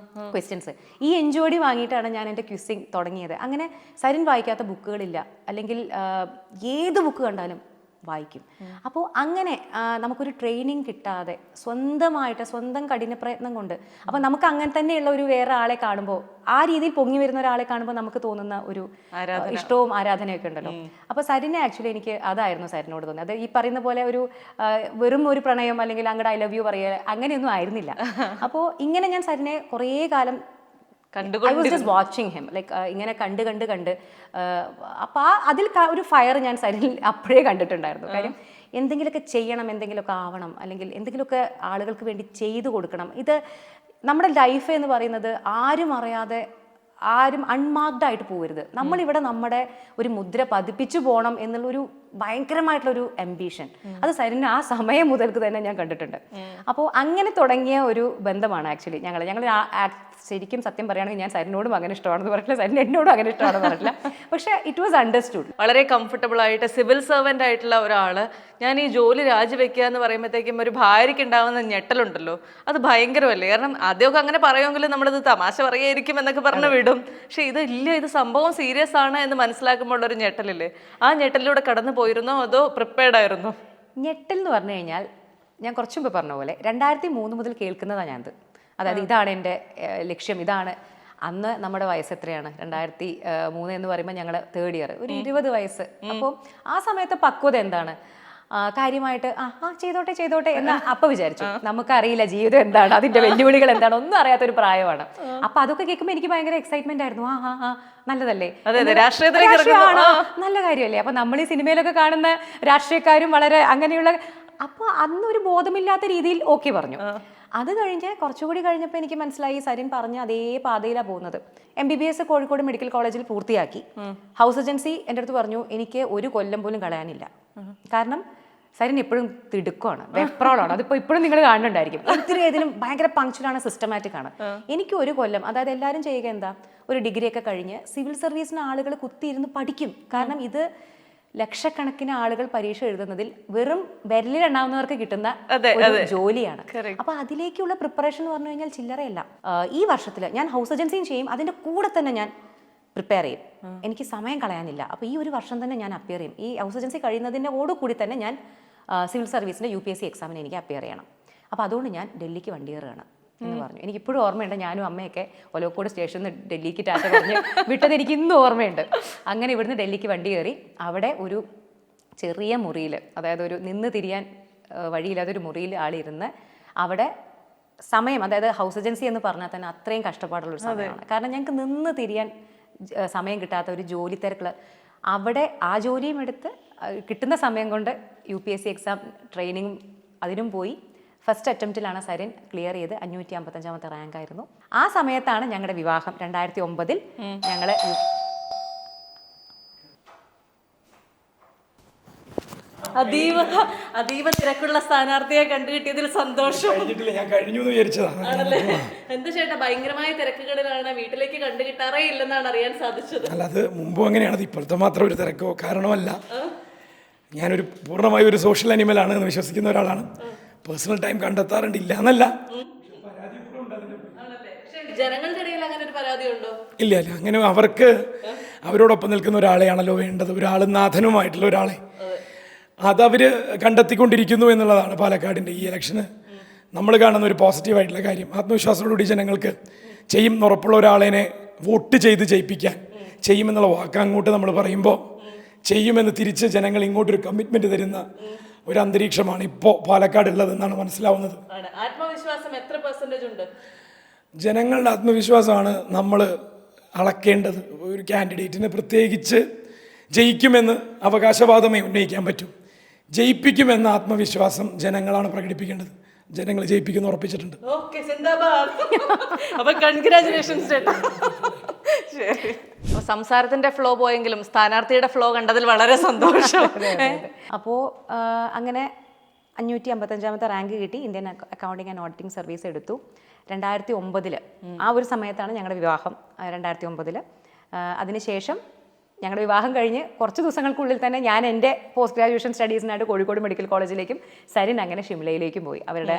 ക്വസ്റ്റ്യൻസ്. ഈ എഞ്ചുവടി വാങ്ങിയിട്ടാണ് ഞാൻ എൻ്റെ ക്യുസിങ് തുടങ്ങിയത്. അങ്ങനെ സരിൻ വായിക്കാത്ത ബുക്കുകളില്ല, അല്ലെങ്കിൽ ഏത് ബുക്ക് കണ്ടാലും വായിക്കും. അപ്പോൾ അങ്ങനെ നമുക്കൊരു ട്രെയിനിങ് കിട്ടാതെ സ്വന്തം കഠിന പ്രയത്നം കൊണ്ട്, അപ്പോൾ നമുക്ക് അങ്ങനെ തന്നെയുള്ള ഒരു വേറെ ആളെ കാണുമ്പോൾ, ആ രീതിയിൽ പൊങ്ങി വരുന്ന ഒരാളെ കാണുമ്പോൾ നമുക്ക് തോന്നുന്ന ഒരു ഇഷ്ടവും ആരാധനയൊക്കെ ഉണ്ടല്ലോ. അപ്പോൾ സരിനെ ആക്ച്വലി എനിക്ക് അതായിരുന്നു സരിനോട് തോന്നിയത്. അത് ഈ പറയുന്ന പോലെ ഒരു വെറും ഒരു പ്രണയം അല്ലെങ്കിൽ അങ്ങോട്ട് ഐ ലവ് യു പറയുക അങ്ങനെയൊന്നും ആയിരുന്നില്ല. അപ്പോൾ ഇങ്ങനെ ഞാൻ സരിനെ കുറേ കാലം I was just watching him, like ഇങ്ങനെ കണ്ട് അപ്പോൾ അതിൽ ഒരു ഫയർ ഞാൻ സരിനിൽ അപ്പോഴേ കണ്ടിട്ടുണ്ടായിരുന്നു. കാര്യം എന്തെങ്കിലുമൊക്കെ ചെയ്യണം, എന്തെങ്കിലുമൊക്കെ ആവണം, അല്ലെങ്കിൽ എന്തെങ്കിലുമൊക്കെ ആളുകൾക്ക് വേണ്ടി ചെയ്തു കൊടുക്കണം. ഇത് നമ്മുടെ ലൈഫ് എന്ന് പറയുന്നത് ആരും അറിയാതെ, ആരും അൺമാർക്ഡ് ആയിട്ട് പോകരുത്. നമ്മളിവിടെ നമ്മുടെ ഒരു മുദ്ര പതിപ്പിച്ചു പോകണം എന്നുള്ളൊരു ഭയങ്കരമായിട്ടുള്ളൊരു അംബീഷൻ അത് സരിന് ആ സമയം മുതൽക്ക് തന്നെ ഞാൻ കണ്ടിട്ടുണ്ട്. അപ്പോൾ അങ്ങനെ തുടങ്ങിയ ഒരു ബന്ധമാണ് ആക്ച്വലി ഞങ്ങൾ ശരിക്കും സത്യം പറയുകയാണെങ്കിൽ ഞാൻ സരിനോടും അങ്ങനെ ഇഷ്ടമാണെന്ന് പറഞ്ഞില്ല, സരിന് എന്നോടും അങ്ങനെ ഇഷ്ടമാണെന്ന് പറഞ്ഞില്ല. പക്ഷേ ഇറ്റ് വാസ് അണ്ടർസ്റ്റുഡ്. വളരെ കംഫർട്ടബിൾ ആയിട്ട് സിവിൽ സർവൻ്റ് ആയിട്ടുള്ള ഒരാൾ ഞാൻ ഈ ജോലി രാജിവെക്കുക എന്ന് പറയുമ്പോഴത്തേക്കും ഒരു ഭാര്യയ്ക്ക് ഉണ്ടാവുന്ന ഞെട്ടലുണ്ടല്ലോ, അത് ഭയങ്കരമല്ലേ. കാരണം ആദ്യമൊക്കെ അങ്ങനെ പറയുമെങ്കിലും നമ്മളത് തമാശ പറയായിരിക്കും എന്നൊക്കെ പറഞ്ഞു വിടും. പക്ഷെ ഇത് സംഭവം സീരിയസ് ആണ് എന്ന് മനസ്സിലാക്കുമ്പോൾ ഒരു ഞെട്ടലില്ലേ, ആ ഞെട്ടലിലൂടെ കടന്നു പോയിരുന്നോ അതോ പ്രിപ്പയർഡ് ആയിരുന്നോ? ഞെട്ടൽ എന്ന് പറഞ്ഞു കഴിഞ്ഞാൽ ഞാൻ കുറച്ചു മുമ്പ് പറഞ്ഞ പോലെ 2003 മുതൽ കേൾക്കുന്നതാണ് ഞാനത്. അതായത് ഇതാണ് എൻ്റെ ലക്ഷ്യം, ഇതാണ്. അന്ന് നമ്മുടെ വയസ്സ് എത്രയാണ്? 2003 എന്ന് പറയുമ്പോൾ ഞങ്ങൾ 3rd ഇയർ, ഒരു 20 വയസ്സ്. അപ്പോൾ ആ സമയത്തെ പക്വത എന്താണ്? കാര്യമായിട്ട് ചെയ്തോട്ടെ എന്ന് അപ്പൊ വിചാരിച്ചു. നമുക്കറിയില്ല ജീവിതം എന്താണ്, അതിന്റെ വെല്ലുവിളികൾ എന്താണ്, ഒന്നും അറിയാത്തൊരു പ്രായമാണ്. അപ്പൊ അതൊക്കെ കേൾക്കുമ്പോൾ എനിക്ക് ഭയങ്കര എക്സൈറ്റ്മെന്റ് ആയിരുന്നു. നല്ലതല്ലേ, നല്ല കാര്യമല്ലേ. അപ്പൊ നമ്മൾ ഈ സിനിമയിലൊക്കെ കാണുന്ന രാഷ്ട്രീയക്കാരും വളരെ അങ്ങനെയുള്ള, അപ്പൊ അന്നൊരു ബോധമില്ലാത്ത രീതിയിൽ ഓക്കെ പറഞ്ഞു. അത് കഴിഞ്ഞ് കുറച്ചുകൂടി കഴിഞ്ഞപ്പോൾ എനിക്ക് മനസ്സിലായി സരിൻ പറഞ്ഞ അതേ പാതയിലാണ് പോകുന്നത്. MBBS കോഴിക്കോട് മെഡിക്കൽ കോളേജിൽ പൂർത്തിയാക്കി. ഹൗസ് ഏജൻസി എൻ്റെ അടുത്ത് പറഞ്ഞു എനിക്ക് 1 കൊല്ലം പോലും കളയാനില്ല. കാരണം സരിൻ എപ്പോഴും തിടുക്കമാണ്, വെപ്രോളാണ്. അതിപ്പോൾ ഇപ്പോഴും നിങ്ങൾ കാണുന്നുണ്ടായിരിക്കും. ഏതിനും ഭയങ്കര പങ്ക്ച്വലാണ്, സിസ്റ്റമാറ്റിക് ആണ്. എനിക്ക് 1 കൊല്ലം, അതായത് എല്ലാവരും ചെയ്യുക എന്താ, ഒരു ഡിഗ്രിയൊക്കെ കഴിഞ്ഞ് സിവിൽ സർവീസിന് ആളുകൾ കുത്തിയിരുന്ന് പഠിക്കും. കാരണം ഇത് ലക്ഷക്കണക്കിന് ആളുകൾ പരീക്ഷ എഴുതുന്നതിൽ വെറും വിരലിലെണ്ണാവുന്നവർക്ക് കിട്ടുന്ന ഒരു ജോലിയാണ്. അപ്പൊ അതിലേക്കുള്ള പ്രിപ്പറേഷൻ എന്ന് പറഞ്ഞു കഴിഞ്ഞാൽ ചില്ലറയല്ല. ഈ വർഷത്തിൽ ഞാൻ ഹൗസ് ഏജൻസിയും ചെയ്യും, അതിന്റെ കൂടെ തന്നെ ഞാൻ പ്രിപ്പയർ ചെയ്യും. എനിക്ക് സമയം കളയാനില്ല. അപ്പോൾ ഈ ഒരു വർഷം തന്നെ ഞാൻ അപ്പിയർ ചെയ്യും. ഈ ഹൗസ് ഏജൻസി കഴിയുന്നതിൻ്റെ കൂടി തന്നെ ഞാൻ സിവിൽ സർവീസിൻ്റെ UPSC എക്സാമിന് എനിക്ക് അപ്പിയർ ചെയ്യണം. അപ്പോൾ അതുകൊണ്ട് ഞാൻ ഡൽഹിക്ക് വണ്ടി കയറുകയാണ് എന്ന് പറഞ്ഞു. എനിക്കിപ്പോഴും ഓർമ്മയുണ്ട്, ഞാനും അമ്മയൊക്കെ ഒലവക്കോട് സ്റ്റേഷനിൽ നിന്ന് ഡൽഹിക്ക് ടാറ്റ പറഞ്ഞ് വിട്ടത് എനിക്ക് ഇന്നും ഓർമ്മയുണ്ട്. അങ്ങനെ ഇവിടുന്ന് ഡൽഹിക്ക് വണ്ടി കയറി അവിടെ ഒരു ചെറിയ മുറിയിൽ, അതായത് ഒരു നിന്ന് തിരിയാൻ വഴിയില്ലാത്തൊരു മുറിയിൽ ആളിരുന്ന് അവിടെ സമയം, അതായത് ഹൗസ് ഏജൻസി എന്ന് പറഞ്ഞാൽ തന്നെ അത്രയും കഷ്ടപ്പാടുള്ളൊരു സമയമാണ്. കാരണം ഞങ്ങൾക്ക് നിന്ന് തിരിയാൻ സമയം കിട്ടാത്ത ഒരു ജോലി തിരക്കുള്ള അവിടെ ആ ജോലിയും എടുത്ത് കിട്ടുന്ന സമയം കൊണ്ട് UPSC എക്സാം ട്രെയിനിങ്ങും അതിനും പോയി. ഫസ്റ്റ് അറ്റംപ്റ്റിലാണ് സരിൻ ക്ലിയർ ചെയ്ത് 555ാമത്തെ റാങ്ക് ആയിരുന്നു. ആ സമയത്താണ് ഞങ്ങളുടെ വിവാഹം. 2009 ഞങ്ങൾ അതീവ തിരക്കുള്ള സ്ഥാനാർത്ഥിയെ കണ്ടുകിട്ടിയതിൽ സന്തോഷം. ഞാൻ കഴിഞ്ഞു എന്ന് വിചാരിച്ചതാണ്. എന്ത് ചേട്ടാ, ഭയങ്കരമായ തിരക്കുകളിലാണ്, വീട്ടിലേക്ക് കണ്ടുകിട്ടാറേ ഇല്ലെന്നാണ് അറിയാൻ സാധിച്ചത്. അല്ല, അത് മുമ്പും അങ്ങനെയാണ്, ഇപ്പോഴത്തെ മാത്രം ഒരു തിരക്കോ കാരണമല്ല. ഞാനൊരു പൂർണ്ണമായ ഒരു സോഷ്യൽ അനിമലാണ് എന്ന് വിശ്വസിക്കുന്ന ഒരാളാണ്. പേഴ്സണൽ ടൈം കണ്ടെത്താറുണ്ടില്ല എന്നല്ല. ജനങ്ങളുടെ ഇടയിൽ അങ്ങനെ ഒരു പരാതി ഉണ്ടോ? ഇല്ല, അങ്ങനെ അവർക്ക് അവരോടൊപ്പം നിൽക്കുന്ന ഒരാളെയാണല്ലോ വേണ്ടത്, ഒരാളും നാഥനുമായിട്ടുള്ള ഒരാളെ. അതവർ കണ്ടെത്തിക്കൊണ്ടിരിക്കുന്നു എന്നുള്ളതാണ് പാലക്കാടിൻ്റെ ഈ ഇലക്ഷന് നമ്മൾ കാണുന്ന ഒരു പോസിറ്റീവായിട്ടുള്ള കാര്യം. ആത്മവിശ്വാസത്തോടുകൂടി ജനങ്ങൾക്ക് ചെയ്യും ഉറപ്പുള്ള ഒരാളെ വോട്ട് ചെയ്ത് ജയിപ്പിക്കാൻ, ചെയ്യുമെന്നുള്ള വാക്ക് അങ്ങോട്ട് നമ്മൾ പറയുമ്പോൾ ചെയ്യുമെന്ന് തിരിച്ച് ജനങ്ങൾ ഇങ്ങോട്ടൊരു കമ്മിറ്റ്മെൻറ്റ് തരുന്ന ഒരു അന്തരീക്ഷമാണ് ഇപ്പോൾ പാലക്കാട് ഉള്ളതെന്നാണ് മനസ്സിലാവുന്നത്. ആത്മവിശ്വാസം എത്ര % ഉണ്ട്? ജനങ്ങളുടെ ആത്മവിശ്വാസമാണ് നമ്മൾ അളക്കേണ്ടത്. ഒരു കാൻഡിഡേറ്റിന് പ്രത്യേകിച്ച് ജയിക്കുമെന്ന് അവകാശവാദമേ ഉന്നയിക്കാൻ പറ്റൂ. ജയിപ്പിക്കുമെന്ന ആത്മവിശ്വാസം ജനങ്ങളാണ് പ്രകടിപ്പിക്കേണ്ടത്. ജനങ്ങൾ ജയിപ്പിക്കുന്ന ഉറപ്പിച്ചിട്ടുണ്ട്. ഓക്കെ, സിന്ദാബാദ്. അപ്പൊ കൺഗ്രാചുലേഷൻസ് ചേട്ടാ. ശരി. അപ്പൊ സംസാരത്തിന്റെ ഫ്ലോ പോയെങ്കിലും സ്ഥാനാർത്ഥിയുടെ ഫ്ലോ കണ്ടതിൽ വളരെ സന്തോഷം. അപ്പോൾ അങ്ങനെ 555ാമത്തെ റാങ്ക് കിട്ടി. Indian accounting and auditing service എടുത്തു. 2009 ആ ഒരു സമയത്താണ് ഞങ്ങളുടെ വിവാഹം. 2009 അതിനുശേഷം ഞങ്ങളുടെ വിവാഹം കഴിഞ്ഞ് കുറച്ച് ദിവസങ്ങൾക്കുള്ളിൽ തന്നെ ഞാൻ എൻ്റെ പോസ്റ്റ് ഗ്രാജുവേഷൻ സ്റ്റഡീസിനായിട്ട് കോഴിക്കോട് മെഡിക്കൽ കോളേജിലേക്കും സരിൻ അങ്ങനെ ഷിംലയിലേക്കും പോയി. അവരുടെ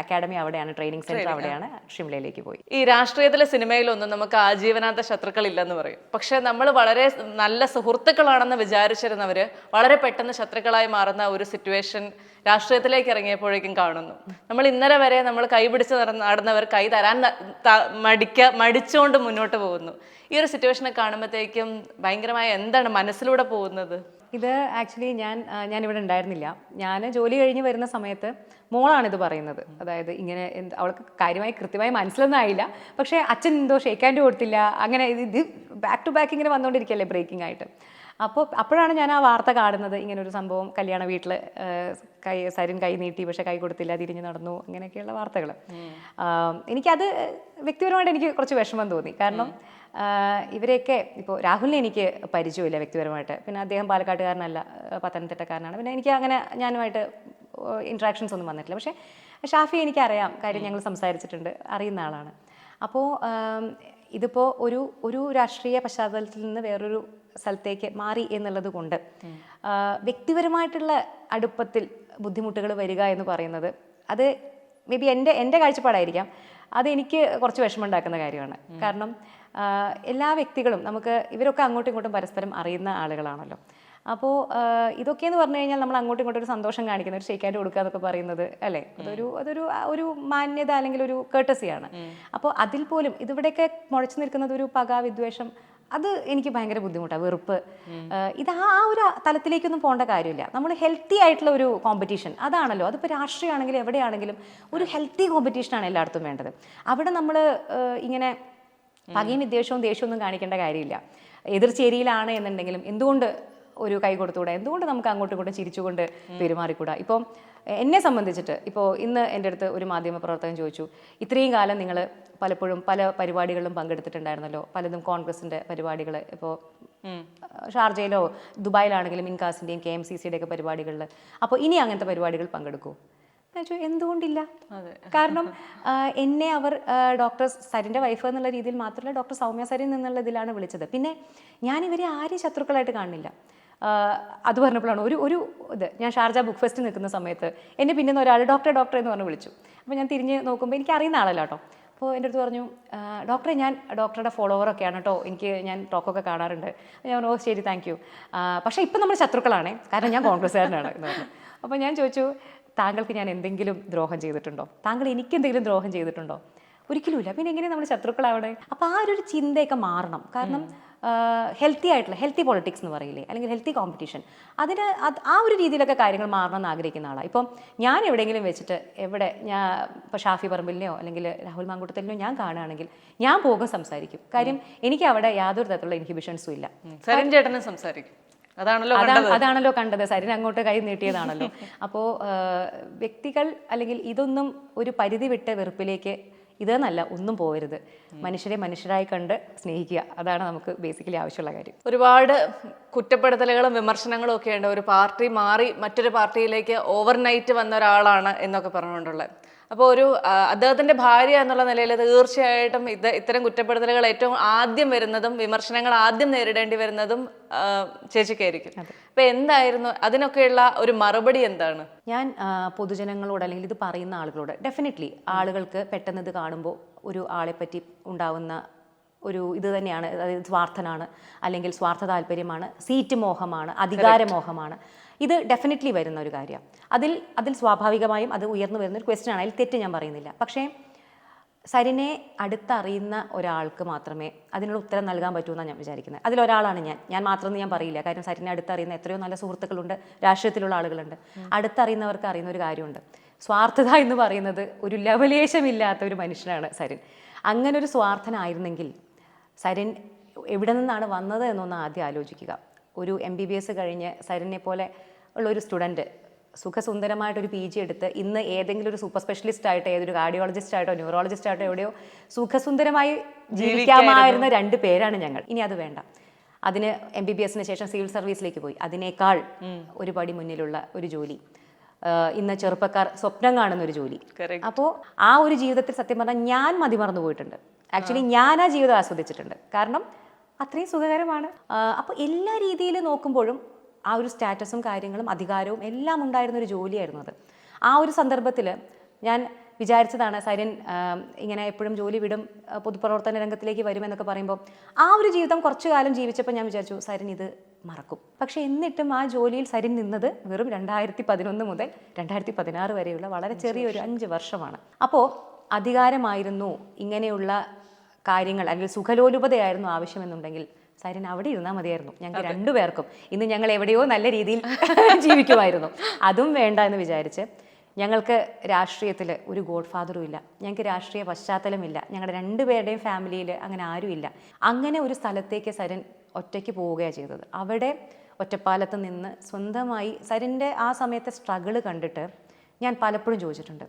അക്കാഡമി അവിടെയാണ്, ട്രെയിനിങ് സെൻറ്റർ അവിടെയാണ്. ഷിംലയിലേക്ക് പോയി. ഈ രാഷ്ട്രീയത്തിലെ സിനിമയിലൊന്നും നമുക്ക് ആജീവനാന്ത ശത്രുക്കളില്ലെന്ന് പറയും. പക്ഷെ നമ്മൾ വളരെ നല്ല സുഹൃത്തുക്കളാണെന്ന് വിചാരിച്ചിരുന്നവർ വളരെ പെട്ടെന്ന് ശത്രുക്കളായി മാറുന്ന ഒരു സിറ്റുവേഷൻ രാഷ്ട്രീയത്തിലേക്ക് ഇറങ്ങിയപ്പോഴേക്കും കാണുന്നു. നമ്മൾ ഇന്നലെ വരെ നമ്മൾ കൈപിടിച്ച് നടന്നവർ കൈ തരാൻ മടിച്ചുകൊണ്ട് മുന്നോട്ട് പോകുന്നു. ഈ ഒരു സിറ്റുവേഷനെ കാണുമ്പോഴത്തേക്കും ഭയങ്കരമായ എന്താണ് മനസ്സിലൂടെ പോകുന്നത്? ഇത് ആക്ച്വലി ഞാനിവിടെ ഉണ്ടായിരുന്നില്ല. ഞാൻ ജോലി കഴിഞ്ഞ് വരുന്ന സമയത്ത് മോളാണിത് പറയുന്നത്. അതായത് ഇങ്ങനെ അവൾക്ക് കാര്യമായി കൃത്യമായി മനസ്സിലൊന്നും ആയില്ല. പക്ഷേ അച്ഛൻ എന്തോ ഷേക്ക് ഹാൻഡ് കൊടുത്തില്ല. അങ്ങനെ ഇത് ബാക്ക് ടു ബാക്ക് ഇങ്ങനെ വന്നുകൊണ്ടിരിക്കുകയല്ലേ ബ്രേക്കിംഗ് ആയിട്ട്. അപ്പോഴാണ് ഞാൻ ആ വാർത്ത കാണുന്നത്. ഇങ്ങനൊരു സംഭവം കല്യാണ വീട്ടിൽ സരിൻ കൈ നീട്ടി പക്ഷേ കൈ കൊടുത്തില്ല, തിരിഞ്ഞു നടന്നു, അങ്ങനെയൊക്കെയുള്ള വാർത്തകൾ. എനിക്കത് വ്യക്തിപരമായിട്ട് എനിക്ക് കുറച്ച് വിഷമം തോന്നി. കാരണം ഇവരെയൊക്കെ ഇപ്പോൾ രാഹുലിനെ എനിക്ക് പരിചയമില്ല വ്യക്തിപരമായിട്ട്. പിന്നെ അദ്ദേഹം പാലക്കാട്ടുകാരനല്ല, പത്തനംതിട്ടക്കാരനാണ്. പിന്നെ എനിക്ക് അങ്ങനെ ഞാനുമായിട്ട് ഇൻട്രാക്ഷൻസ് ഒന്നും വന്നിട്ടില്ല. പക്ഷേ ഷാഫി എനിക്കറിയാം, കാര്യം ഞങ്ങൾ സംസാരിച്ചിട്ടുണ്ട്, അറിയുന്ന ആളാണ്. അപ്പോൾ ഇതിപ്പോൾ ഒരു രാഷ്ട്രീയ പശ്ചാത്തലത്തിൽ നിന്ന് വേറൊരു സ്ഥലത്തേക്ക് മാറി എന്നുള്ളത് കൊണ്ട് വ്യക്തിപരമായിട്ടുള്ള അടുപ്പത്തിൽ ബുദ്ധിമുട്ടുകൾ വരിക എന്ന് പറയുന്നത് അത് മേ ബി എൻ്റെ കാഴ്ചപ്പാടായിരിക്കാം. അതെനിക്ക് കുറച്ച് വിഷമമുണ്ടാക്കുന്ന കാര്യമാണ്. കാരണം എല്ലാ വ്യക്തികളും ഇവരൊക്കെ അങ്ങോട്ടും ഇങ്ങോട്ടും പരസ്പരം അറിയുന്ന ആളുകളാണല്ലോ. അപ്പോൾ ഇതൊക്കെയെന്ന് പറഞ്ഞു കഴിഞ്ഞാൽ നമ്മൾ അങ്ങോട്ടും ഇങ്ങോട്ടും ഒരു സന്തോഷം കാണിക്കുന്ന, ഒരു ഷേക്ക് ഹാൻഡ് കൊടുക്കുക എന്നൊക്കെ പറയുന്നത് അല്ലേ, അതൊരു മാന്യത അല്ലെങ്കിൽ ഒരു കേട്ടസിയാണ്. അപ്പോൾ അതിൽ പോലും ഇതിവിടെയൊക്കെ മുഴച്ചു നിൽക്കുന്നത് ഒരു പക, വിദ്വേഷം, അത് എനിക്ക് ഭയങ്കര ബുദ്ധിമുട്ടാണ്, വെറുപ്പ്. ഇത് ആ ഒരു തലത്തിലേക്കൊന്നും പോകേണ്ട കാര്യമില്ല. നമ്മൾ ഹെൽത്തി ആയിട്ടുള്ള ഒരു കോമ്പറ്റീഷൻ അതാണല്ലോ. അതിപ്പോൾ രാഷ്ട്രീയമാണെങ്കിലും എവിടെയാണെങ്കിലും ഒരു ഹെൽത്തി കോമ്പറ്റീഷനാണ് എല്ലായിടത്തും വേണ്ടത്. അവിടെ നമ്മൾ ഇങ്ങനെ പകയും വിദ്വേഷവും ദേഷ്യമൊന്നും കാണിക്കേണ്ട കാര്യമില്ല. എതിർചേരിയിലാണ് എന്നുണ്ടെങ്കിലും എന്തുകൊണ്ട് ഒരു കൈ കൊടുത്തുകൂടാ, എന്തുകൊണ്ട് നമുക്ക് അങ്ങോട്ടും ഇങ്ങോട്ടും ചിരിച്ചുകൊണ്ട് പെരുമാറിക്കൂടാ. ഇപ്പം എന്നെ സംബന്ധിച്ചിട്ട് ഇപ്പോൾ ഇന്ന് എൻ്റെ അടുത്ത് ഒരു മാധ്യമപ്രവർത്തകൻ ചോദിച്ചു, ഇത്രയും കാലം നിങ്ങൾ പലപ്പോഴും പല പരിപാടികളിലും പങ്കെടുത്തിട്ടുണ്ടായിരുന്നല്ലോ, പലതും കോൺഗ്രസിൻ്റെ പരിപാടികൾ, ഇപ്പോൾ ഷാർജയിലോ ദുബായിലാണെങ്കിലും ഇൻകാസിൻ്റെയും KMCCയുടെ ഒക്കെ പരിപാടികളിൽ, അപ്പോൾ ഇനി അങ്ങനത്തെ പരിപാടികൾ പങ്കെടുക്കൂ? ഞാൻ ചോദിച്ചു, എന്തുകൊണ്ടില്ല? കാരണം എന്നെ അവർ ഡോക്ടർ സരിൻ്റെ വൈഫ് എന്നുള്ള രീതിയിൽ മാത്രമല്ല, ഡോക്ടർ സൗമ്യ സരിൻ എന്നുള്ള ഇതിലാണ് വിളിച്ചത്. പിന്നെ ഞാനിവരെ ആരും ശത്രുക്കളായിട്ട് കാണുന്നില്ല. അത് പറഞ്ഞപ്പോഴാണ് ഒരു ഇത്, ഞാൻ ഷാർജ ബുക്ക് ഫെസ്റ്റ് നിൽക്കുന്ന സമയത്ത് എന്നെ പിന്നെന്ന് ഒരാൾ ഡോക്ടർ എന്ന് പറഞ്ഞ് വിളിച്ചു. അപ്പോൾ ഞാൻ തിരിഞ്ഞ് നോക്കുമ്പോൾ എനിക്ക് അറിയുന്ന ആളല്ല കേട്ടോ. അപ്പോൾ എൻ്റെ അടുത്ത് പറഞ്ഞു, ഡോക്ടറെ ഞാൻ ഡോക്ടറുടെ ഫോളോവറൊക്കെയാണ് കേട്ടോ, ഞാൻ ടോക്കൊക്കെ കാണാറുണ്ട്. ഞാൻ പറഞ്ഞു, ഓ ശരി, താങ്ക് യു. പക്ഷേ ഇപ്പം നമ്മൾ ശത്രുക്കളാണേ, കാരണം ഞാൻ കോൺഗ്രസ്സുകാരനാണ് എന്ന് പറഞ്ഞു. അപ്പോൾ ഞാൻ ചോദിച്ചു, താങ്കൾക്ക് ഞാൻ എന്തെങ്കിലും ദ്രോഹം ചെയ്തിട്ടുണ്ടോ? താങ്കൾ എനിക്കെന്തെങ്കിലും ദ്രോഹം ചെയ്തിട്ടുണ്ടോ? ഒരിക്കലുമില്ല. പിന്നെ എങ്ങനെയാണ് നമ്മൾ ശത്രുക്കളാവണേ? അപ്പോൾ ആ ഒരു ചിന്തയൊക്കെ മാറണം. കാരണം ഹെൽത്തി പൊളിറ്റിക്സ് എന്ന് പറയില്ലേ, അല്ലെങ്കിൽ ഹെൽത്തി കോമ്പറ്റീഷൻ, ആ ഒരു രീതിയിലൊക്കെ കാര്യങ്ങൾ മാറണം എന്ന് ആഗ്രഹിക്കുന്ന ആളാണ്. ഇപ്പം ഞാൻ എവിടെയെങ്കിലും വെച്ചിട്ട് ഇപ്പോൾ ഷാഫി പറമ്പിലിനെയോ അല്ലെങ്കിൽ രാഹുൽ മാങ്കൂട്ടത്തിലിനെയോ ഞാൻ കാണുകയാണെങ്കിൽ ഞാൻ പോകും, സംസാരിക്കും. കാര്യം എനിക്ക് അവിടെ യാതൊരു തരത്തിലുള്ള ഇൻഹിബിഷൻസും ഇല്ല. സരിൻ ചേട്ടനും സംസാരിക്കും. അതാണല്ലോ കണ്ടത്, സരിൻ അങ്ങോട്ട് കൈ നീട്ടിയതാണല്ലോ. അപ്പോൾ വ്യക്തികൾ അല്ലെങ്കിൽ ഇതൊന്നും ഒരു പരിധി വിട്ട് വെറുപ്പിലേക്ക് ഇതെന്നല്ല, ഒന്നും പോകരുത്. മനുഷ്യരെ മനുഷ്യരായി കണ്ട് സ്നേഹിക്കുക, അതാണ് നമുക്ക് ബേസിക്കലി ആവശ്യമുള്ള കാര്യം. ഒരുപാട് കുറ്റപ്പെടുത്തലുകളും വിമർശനങ്ങളും ഒക്കെ ഉണ്ട്. ഒരു പാർട്ടി മാറി മറ്റൊരു പാർട്ടിയിലേക്ക് ഓവർനൈറ്റ് വന്ന ഒരാളാണ് എന്നൊക്കെ പറഞ്ഞുകൊണ്ടുള്ളത്. അപ്പോൾ അദ്ദേഹത്തിൻ്റെ ഭാര്യ എന്നുള്ള നിലയിൽ തീർച്ചയായിട്ടും ഇത്തരം കുറ്റപ്പെടുത്തലുകൾ ഏറ്റവും ആദ്യം വരുന്നതും വിമർശനങ്ങൾ ആദ്യം നേരിടേണ്ടി വരുന്നതും ചേച്ചിക്കായിരിക്കും. അപ്പോൾ എന്തായിരുന്നു അതിനൊക്കെയുള്ള ഒരു മറുപടി എന്താണ്? ഞാൻ പൊതുജനങ്ങളോട് അല്ലെങ്കിൽ ഇത് പറയുന്ന ആളുകളോട് ഡെഫിനറ്റ്ലി ആളുകൾക്ക് പെട്ടെന്ന് ഇത് കാണുമ്പോൾ ഒരു ആളെപ്പറ്റി ഉണ്ടാവുന്ന ഒരു ഇത് തന്നെയാണ്, അതായത് സ്വാർത്ഥനാണ്, അല്ലെങ്കിൽ സ്വാർത്ഥ താല്പര്യമാണ്, സീറ്റ് മോഹമാണ്, അധികാരമോഹമാണ്. ഇത് ഡെഫിനറ്റ്ലി വരുന്ന ഒരു കാര്യമാണ്. അതിൽ സ്വാഭാവികമായും അത് ഉയർന്നു വരുന്ന ഒരു ക്വസ്റ്റ്യൻ ആണ്. അതിൽ തെറ്റ് ഞാൻ പറയുന്നില്ല. പക്ഷേ സരിനെ അടുത്തറിയുന്ന ഒരാൾക്ക് മാത്രമേ അതിനുള്ള ഉത്തരം നൽകാൻ പറ്റൂ എന്നാണ് ഞാൻ വിചാരിക്കുന്നത്. അതിലൊരാളാണ് ഞാൻ മാത്രമെന്ന് ഞാൻ പറയില്ല. കാര്യം സരിനെ അടുത്തറിയുന്ന എത്രയോ നല്ല സുഹൃത്തുക്കളുണ്ട്, രാഷ്ട്രീയത്തിലുള്ള ആളുകളുണ്ട്. അടുത്തറിയുന്നവർക്ക് അറിയുന്ന ഒരു കാര്യമുണ്ട്, സ്വാർത്ഥത എന്ന് പറയുന്നത് ഒരു ലവലേശമില്ലാത്ത ഒരു മനുഷ്യനാണ് സരിൻ. അങ്ങനെ ഒരു സ്വാർത്ഥനായിരുന്നെങ്കിൽ സരിൻ എവിടെ നിന്നാണ് വന്നത് എന്നൊന്ന് ആദ്യം ആലോചിക്കുക. ഒരു MBBS കഴിഞ്ഞ് സരിനെ പോലെ ഉള്ള ഒരു സ്റ്റുഡൻറ്റ് സുഖസുന്ദരമായിട്ടൊരു PG എടുത്ത് ഇന്ന് ഏതെങ്കിലും ഒരു സൂപ്പർ സ്പെഷ്യലിസ്റ്റ് ആയിട്ട് ഏതൊരു കാർഡിയോളജിസ്റ്റ് ആയിട്ടോ ന്യൂറോളജിസ്റ്റ് ആയിട്ടോ എവിടെയോ സുഖസുന്ദരമായി ജീവിക്കാമായിരുന്ന 2 പേരാണ് ഞങ്ങൾ. ഇനി അത് വേണ്ട, അതിന് MBBSന് ശേഷം സിവിൽ സർവീസിലേക്ക് പോയി. അതിനേക്കാൾ ഒരു പടി മുന്നിലുള്ള ഒരു ജോലി, ഇന്ന് ചെറുപ്പക്കാർ സ്വപ്നം കാണുന്ന ഒരു ജോലി. അപ്പോൾ ആ ഒരു ജീവിതത്തിൽ സത്യം പറഞ്ഞാൽ ഞാൻ മതിമറന്നു പോയിട്ടുണ്ട്. ആക്ച്വലി ഞാൻ ആ ജീവിതം ആസ്വദിച്ചിട്ടുണ്ട്, കാരണം അത്രയും സുഖകരമാണ്. അപ്പോൾ എല്ലാ രീതിയിലും നോക്കുമ്പോഴും ആ ഒരു സ്റ്റാറ്റസും കാര്യങ്ങളും അധികാരവും എല്ലാം ഉണ്ടായിരുന്ന ഒരു ജോലിയായിരുന്നു അത്. ആ ഒരു സന്ദർഭത്തിൽ ഞാൻ വിചാരിച്ചതാണ് സൈരൻ ഇങ്ങനെ എപ്പോഴും ജോലി വിടും, പൊതുപ്രവർത്തന രംഗത്തിലേക്ക് വരുമെന്നൊക്കെ പറയുമ്പോൾ ആ ഒരു ജീവിതം കുറച്ചു കാലം ജീവിച്ചപ്പോൾ ഞാൻ വിചാരിച്ചു സൈരൻ ഇത് മറക്കും. പക്ഷേ എന്നിട്ടും ആ ജോലിയിൽ സൈരൻ നിന്നത് വെറും 2011 മുതൽ 2016 വരെയുള്ള വളരെ ചെറിയൊരു 5 വർഷമാണ്. അപ്പോൾ അധികാരമായിരുന്നു, ഇങ്ങനെയുള്ള കാര്യങ്ങൾ അല്ലെങ്കിൽ സുഖലോലുപതയായിരുന്നു ആവശ്യമെന്നുണ്ടെങ്കിൽ സൈരൻ അവിടെ ഇരുന്നാൽ മതിയായിരുന്നു. ഞങ്ങൾക്ക് 2 പേർക്കും ഇന്ന് ഞങ്ങൾ എവിടെയോ നല്ല രീതിയിൽ ജീവിക്കുമായിരുന്നു. അതും വേണ്ട എന്ന് വിചാരിച്ച് ഞങ്ങൾക്ക് രാഷ്ട്രീയത്തിൽ ഒരു ഗോഡ് ഫാദറും ഇല്ല, ഞങ്ങൾക്ക് രാഷ്ട്രീയ പശ്ചാത്തലമില്ല, ഞങ്ങളുടെ 2 പേരുടെയും ഫാമിലിയിൽ അങ്ങനെ ആരുമില്ല. അങ്ങനെ ഒരു സ്ഥലത്തേക്ക് സൈരൻ ഒറ്റയ്ക്ക് പോവുകയാണ് ചെയ്തത്. അവിടെ ഒറ്റപ്പാലത്ത് നിന്ന് സ്വന്തമായി സൈരൻ്റെ ആ സമയത്തെ സ്ട്രഗിള് കണ്ടിട്ട് ഞാൻ പലപ്പോഴും ചോദിച്ചിട്ടുണ്ട്,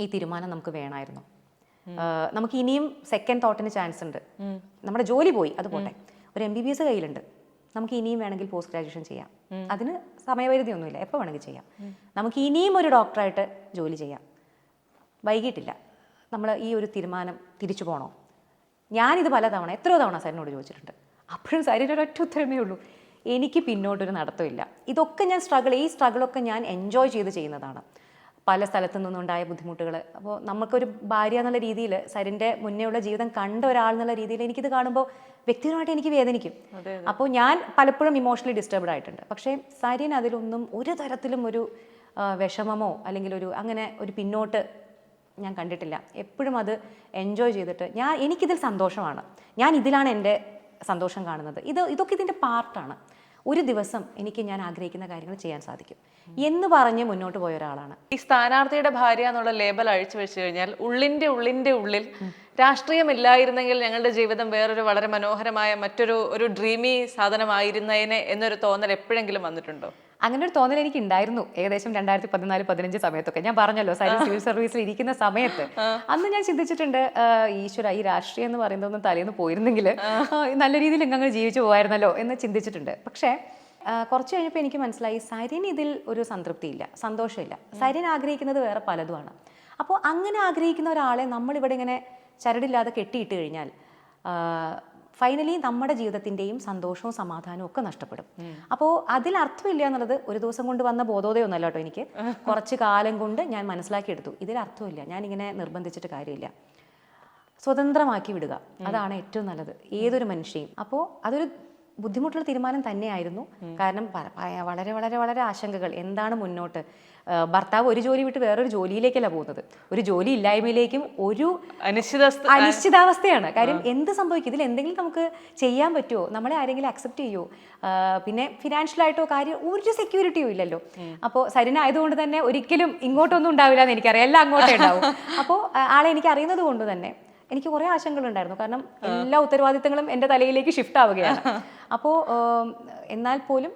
ഈ തീരുമാനം നമുക്ക് വേണമായിരുന്നു, നമുക്ക് ഇനിയും സെക്കൻഡ് തോട്ടിന് ചാൻസ് ഉണ്ട്, നമ്മുടെ ജോലി പോയി അത് പോട്ടെ, ഒരു MBBS കയ്യിലുണ്ട്, നമുക്ക് ഇനിയും വേണമെങ്കിൽ പോസ്റ്റ് ഗ്രാജുവേഷൻ ചെയ്യാം, അതിന് സമയപരിധി ഒന്നുമില്ല, എപ്പോൾ വേണമെങ്കിൽ ചെയ്യാം, നമുക്ക് ഇനിയും ഒരു ഡോക്ടറായിട്ട് ജോലി ചെയ്യാം, വൈകിട്ടില്ല, നമ്മൾ ഈ ഒരു തീരുമാനം തിരിച്ചു പോകണോ? ഞാനിത് പലതവണ എത്രയോ തവണ സൈരനോട് ചോദിച്ചിട്ടുണ്ട്. അപ്പോഴും സൈരൻ്റെ ഒരൊറ്റ ഉത്തരമേ ഉള്ളൂ, എനിക്ക് പിന്നോട്ടൊരു നടത്തമില്ല. ഇതൊക്കെ ഞാൻ ഈ സ്ട്രഗിളൊക്കെ ഞാൻ എൻജോയ് ചെയ്ത് ചെയ്യുന്നതാണ്, പല സ്ഥലത്തു നിന്നുണ്ടായ ബുദ്ധിമുട്ടുകൾ. അപ്പോൾ നമുക്കൊരു ഭാര്യ എന്നുള്ള രീതിയിൽ സൈരൻ്റെ മുന്നേ ഉള്ള ജീവിതം കണ്ട ഒരാൾ എന്നുള്ള രീതിയിൽ എനിക്കിത് കാണുമ്പോൾ വ്യക്തിപരമായിട്ട് എനിക്ക് വേദനിക്കും. അപ്പോൾ ഞാൻ പലപ്പോഴും ഇമോഷണലി ഡിസ്റ്റർബ്ഡ് ആയിട്ടുണ്ട്. പക്ഷേ സൈരൻ അതിലൊന്നും ഒരു തരത്തിലും ഒരു വിഷമമോ അല്ലെങ്കിൽ അങ്ങനെ ഒരു പിന്നോട്ട് ഞാൻ കണ്ടിട്ടില്ല. എപ്പോഴും അത് എൻജോയ് ചെയ്തിട്ട് എനിക്കിതിൽ സന്തോഷമാണ്, ഞാൻ ഇതിലാണ് എൻ്റെ സന്തോഷം കാണുന്നത്. ഇതൊക്കെ ഇതിൻ്റെ പാർട്ടാണ്. ഒരു ദിവസം എനിക്ക് ഞാൻ ആഗ്രഹിക്കുന്ന കാര്യങ്ങൾ ചെയ്യാൻ സാധിക്കും എന്ന് പറഞ്ഞ് മുന്നോട്ട് പോയ ഒരാളാണ്. ഈ സ്ഥാനാർത്ഥിയുടെ ഭാര്യ എന്നുള്ള ലേബൽ അഴിച്ചു വെച്ച് കഴിഞ്ഞാൽ ഉള്ളിൻ്റെ ഉള്ളിൽ രാഷ്ട്രീയമില്ലായിരുന്നെങ്കിൽ ഞങ്ങളുടെ ജീവിതം വേറൊരു വളരെ മനോഹരമായ ഒരു ഡ്രീമി സാധനമായിരുന്നേനെ എന്നൊരു തോന്നൽ എപ്പോഴെങ്കിലും വന്നിട്ടുണ്ടോ? അങ്ങനെ ഒരു തോന്നൽ എനിക്ക് ഉണ്ടായിരുന്നു ഏകദേശം 2014-15 സമയത്തൊക്കെ. ഞാൻ പറഞ്ഞല്ലോ സൈലന്റ് സിവിൽ സർവീസിൽ ഇരിക്കുന്ന സമയത്ത് അന്ന് ഞാൻ ചിന്തിച്ചിട്ടുണ്ട്, ഈശ്വര ഈ രാഷ്ട്രീയം എന്ന് പറയുന്നതൊന്നും തലേന്ന് പോയിരുന്നെങ്കിൽ നല്ല രീതിയിൽ അങ്ങനെ ജീവിച്ചു പോകായിരുന്നല്ലോ എന്ന് ചിന്തിച്ചിട്ടുണ്ട്. പക്ഷേ കുറച്ച് കഴിഞ്ഞപ്പോൾ എനിക്ക് മനസ്സിലായി സൈരൻ ഇതിൽ ഒരു സംതൃപ്തിയില്ല, സന്തോഷമില്ല. സൈരൻ ആഗ്രഹിക്കുന്നത് വേറെ പലതുമാണ്. അപ്പോൾ അങ്ങനെ ആഗ്രഹിക്കുന്ന ഒരാളെ നമ്മളിവിടെ ഇങ്ങനെ ചരടില്ലാതെ കെട്ടിയിട്ട് കഴിഞ്ഞാൽ ഫൈനലി നമ്മുടെ ജീവിതത്തിൻ്റെയും സന്തോഷവും സമാധാനവും ഒക്കെ നഷ്ടപ്പെടും. അപ്പോൾ അതിൽ അർത്ഥമില്ല എന്നുള്ളത് ഒരു ദിവസം കൊണ്ട് വന്ന ബോധോദയമൊന്നുമല്ല കേട്ടോ. എനിക്ക് കുറച്ച് കാലം കൊണ്ട് ഞാൻ മനസ്സിലാക്കിയെടുത്തു, ഇതിൽ അർത്ഥമില്ല, ഞാനിങ്ങനെ നിർബന്ധിച്ചിട്ട് കാര്യമില്ല, സ്വതന്ത്രമാക്കി വിടുക, അതാണ് ഏറ്റവും നല്ലത് ഏതൊരു മനുഷ്യയും. അപ്പോൾ അതൊരു ബുദ്ധിമുട്ടുള്ള തീരുമാനം തന്നെയായിരുന്നു. കാരണം വളരെ വളരെ വളരെ ആശങ്കകൾ, എന്താണ് മുന്നോട്ട്, ഭർത്താവ് ഒരു ജോലി വിട്ട് വേറൊരു ജോലിയിലേക്കല്ല പോകുന്നത്, ഒരു ജോലി ഇല്ലായ്മയിലേക്കും ഒരു അനിശ്ചിതാവസ്ഥയാണ്. കാര്യം എന്ത് സംഭവിക്കും, ഇതിൽ എന്തെങ്കിലും നമുക്ക് ചെയ്യാൻ പറ്റുമോ, നമ്മളെ ആരെങ്കിലും അക്സെപ്റ്റ് ചെയ്യുമോ, പിന്നെ ഫിനാൻഷ്യലായിട്ടോ കാര്യം ഒരു സെക്യൂരിറ്റിയോ ഇല്ലല്ലോ. അപ്പോൾ സരിനായതുകൊണ്ട് തന്നെ ഒരിക്കലും ഇങ്ങോട്ടൊന്നും ഉണ്ടാവില്ല എന്ന് എനിക്കറിയാം, എല്ലാം അങ്ങോട്ടേ ഉണ്ടാവും. അപ്പോൾ ആളെ എനിക്ക് അറിയുന്നത് കൊണ്ട് തന്നെ എനിക്ക് കുറേ ആശങ്കകളുണ്ടായിരുന്നു. കാരണം എല്ലാ ഉത്തരവാദിത്തങ്ങളും എൻ്റെ തലയിലേക്ക് ഷിഫ്റ്റ് ആവുകയാണ്. അപ്പോൾ എന്നാൽ പോലും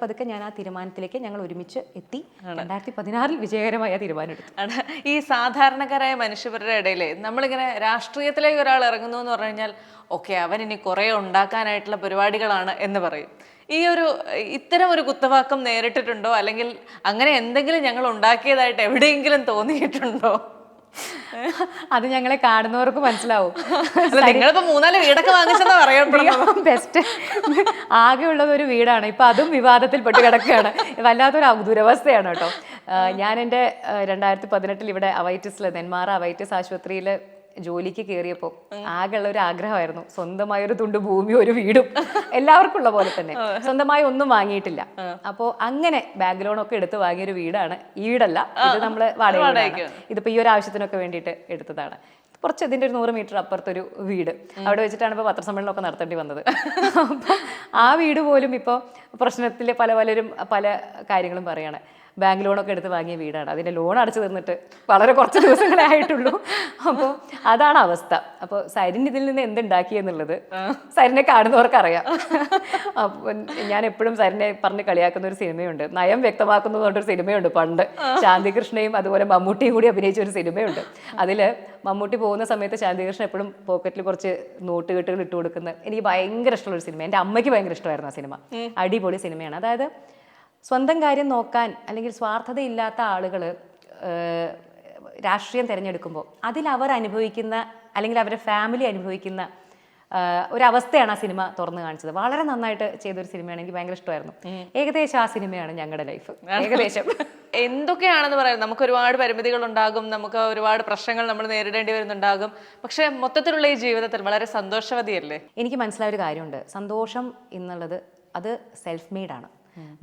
പതുക്കെ ഞാൻ ആ തീരുമാനത്തിലേക്ക് ഞങ്ങൾ ഒരുമിച്ച് എത്തി. 2016 വിജയകരമായ തീരുമാനം എടുത്തു. ഈ സാധാരണക്കാരായ മനുഷ്യരുടെ ഇടയിൽ നമ്മളിങ്ങനെ രാഷ്ട്രീയത്തിലേക്ക് ഒരാൾ ഇറങ്ങുന്നു എന്ന് പറഞ്ഞു കഴിഞ്ഞാൽ ഓക്കെ അവൻ ഇനി കുറേ ഉണ്ടാക്കാനായിട്ടുള്ള പരിപാടികളാണ് എന്ന് പറയും. ഇത്തരം ഒരു കുത്തവാക്കം നേരിട്ടിട്ടുണ്ടോ, അല്ലെങ്കിൽ അങ്ങനെ എന്തെങ്കിലും ഞങ്ങൾ ഉണ്ടാക്കിയതായിട്ട് എവിടെയെങ്കിലും തോന്നിയിട്ടുണ്ടോ? അത് ഞങ്ങളെ കാണുന്നവർക്ക് മനസ്സിലാവും. നിങ്ങളിപ്പോ 4 വീടൊക്കെ വാങ്ങിച്ചെന്നാ പറയപ്പെടുന്നത്. ബെസ്റ്റ് ആകെ ഉള്ളത് ഒരു വീടാണ്, ഇപ്പൊ അതും വിവാദത്തിൽ പെട്ട് കിടക്കുകയാണ്. വല്ലാത്തൊരു ദുരവസ്ഥയാണ് കേട്ടോ. ഞാൻ എൻ്റെ 2018 ഇവിടെ അവൈറ്റിസിൽ നെന്മാറ അവൈറ്റിസ് ആശുപത്രിയിൽ ജോലിക്ക് കയറിയപ്പോൾ ആകെയുള്ള ഒരു ആഗ്രഹമായിരുന്നു സ്വന്തമായ ഒരു തുണ്ട് ഭൂമി, ഒരു വീടും. എല്ലാവർക്കും ഉള്ള പോലെ തന്നെ സ്വന്തമായി ഒന്നും വാങ്ങിയിട്ടില്ല. അപ്പോൾ അങ്ങനെ ബാങ്ക് ലോണൊക്കെ എടുത്ത് വാങ്ങിയൊരു വീടാണ്. ഈ വീടല്ല, ഇത് നമ്മൾ വാടക, ഇതിപ്പോൾ ഈ ഒരു ആവശ്യത്തിനൊക്കെ വേണ്ടിയിട്ട് എടുത്തതാണ്. കുറച്ച് ഇതിൻ്റെ ഒരു 100 മീറ്റർ അപ്പുറത്തൊരു വീട്, അവിടെ വെച്ചിട്ടാണ് ഇപ്പോൾ പത്രസമ്മേളനമൊക്കെ നടത്തേണ്ടി വന്നത്. അപ്പോൾ ആ വീട് പോലും ഇപ്പോൾ പ്രശ്നത്തിൽ പലരും പല കാര്യങ്ങളും പറയാണ്. ബാങ്ക് ലോണൊക്കെ എടുത്ത് വാങ്ങിയ വീടാണ്. അതിൻ്റെ ലോൺ അടച്ചു തീർന്നിട്ട് വളരെ കുറച്ച് ദിവസങ്ങളേ ആയിട്ടുള്ളൂ. അപ്പോൾ അതാണ് അവസ്ഥ. അപ്പോൾ സരിൻ ഇതിൽ നിന്ന് എന്തുണ്ടാക്കി എന്നുള്ളത് സരിനെ കാണുന്നവർക്കറിയാം. അപ്പോൾ ഞാൻ എപ്പോഴും സരിനെ പറഞ്ഞ് കളിയാക്കുന്ന ഒരു സിനിമയുണ്ട്, നയം വ്യക്തമാക്കുന്നു പറഞ്ഞൊരു സിനിമയുണ്ട് പണ്ട്. ശാന്തികൃഷ്ണയും അതുപോലെ മമ്മൂട്ടിയും കൂടി അഭിനയിച്ച ഒരു സിനിമയുണ്ട്. അതിൽ മമ്മൂട്ടി പോകുന്ന സമയത്ത് ശാന്തികൃഷ്ണൻ എപ്പോഴും പോക്കറ്റിൽ കുറച്ച് നോട്ടുകെട്ടുകൾ ഇട്ട് കൊടുക്കുന്ന എനിക്ക് ഭയങ്കര ഇഷ്ടമുള്ള ഒരു സിനിമ. എൻ്റെ അമ്മയ്ക്ക് ഭയങ്കര ഇഷ്ടമായിരുന്നു ആ സിനിമ. അടിപൊളി സിനിമയാണ്. അതായത് സ്വന്തം കാര്യം നോക്കാൻ അല്ലെങ്കിൽ സ്വാർത്ഥതയില്ലാത്ത ആളുകൾ രാഷ്ട്രീയം തിരഞ്ഞെടുക്കുമ്പോൾ അതിൽ അവർ അനുഭവിക്കുന്ന അല്ലെങ്കിൽ അവരുടെ ഫാമിലി അനുഭവിക്കുന്ന ഒരവസ്ഥയാണ് ആ സിനിമ തുറന്നു കാണിച്ചത്. വളരെ നന്നായിട്ട് ചെയ്തൊരു സിനിമയാണ്. എനിക്ക് ഭയങ്കര ഇഷ്ടമായിരുന്നു. ഏകദേശം ആ സിനിമയാണ് ഞങ്ങളുടെ ലൈഫ്. ഏകദേശം എന്തൊക്കെയാണെന്ന് പറയാം, നമുക്ക് ഒരുപാട് പരിമിതികൾ ഉണ്ടാകും, നമുക്ക് ഒരുപാട് പ്രശ്നങ്ങൾ നമ്മൾ നേരിടേണ്ടി വരുന്നുണ്ടാകും. പക്ഷെ മൊത്തത്തിലുള്ള ഈ ജീവിതത്തിൽ വളരെ സന്തോഷവതിയല്ലേ? എനിക്ക് മനസ്സിലായ ഒരു കാര്യമുണ്ട്, സന്തോഷം എന്നുള്ളത് അത് സെൽഫ് മെയ്ഡാണ്.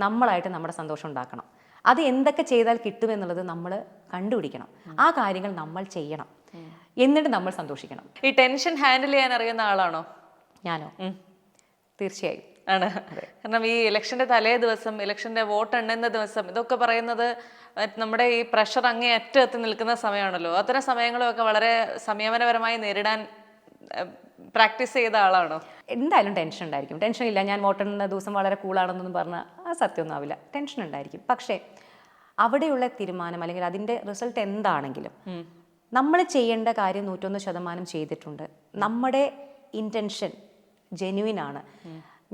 നമ്മളായിട്ട് നമ്മുടെ സന്തോഷം ഉണ്ടാക്കണം. അത് എന്തൊക്കെ ചെയ്താൽ കിട്ടുമെന്നുള്ളത് നമ്മൾ കണ്ടുപിടിക്കണം. ആ കാര്യങ്ങൾ നമ്മൾ ചെയ്യണം, എന്നിട്ട് നമ്മൾ സന്തോഷിക്കണം. ഈ ടെൻഷൻ ഹാൻഡിൽ ചെയ്യാൻ അറിയുന്ന ആളാണോ? ഞാനോ? തീർച്ചയായും ആണ്. കാരണം ഈ ഇലക്ഷന്റെ തലേ ദിവസം, ഇലക്ഷന്റെ വോട്ട് എണ്ണുന്ന ദിവസം, ഇതൊക്കെ പറയുന്നത് നമ്മുടെ ഈ പ്രഷർ അങ്ങേ അറ്റത്ത് നിൽക്കുന്ന സമയമാണല്ലോ. അത്തരം സമയങ്ങളൊക്കെ വളരെ സംയമനപരമായി നേരിടാൻ പ്രാക്ടീസ് ചെയ്ത ആളാണോ? എന്തായാലും ടെൻഷൻ ഉണ്ടായിരിക്കും. ടെൻഷൻ ഇല്ല, ഞാൻ വോട്ടെണ്ണുന്ന ദിവസം വളരെ കൂളാണെന്നൊന്നും പറഞ്ഞാൽ ആ സത്യമൊന്നും ആവില്ല. ടെൻഷൻ ഉണ്ടായിരിക്കും. പക്ഷേ അവിടെയുള്ള തീരുമാനം അല്ലെങ്കിൽ അതിൻ്റെ റിസൾട്ട് എന്താണെങ്കിലും നമ്മൾ ചെയ്യേണ്ട കാര്യം 101% ചെയ്തിട്ടുണ്ട്. നമ്മുടെ ഇൻറ്റൻഷൻ ജെന്യുവിൻ ആണ്.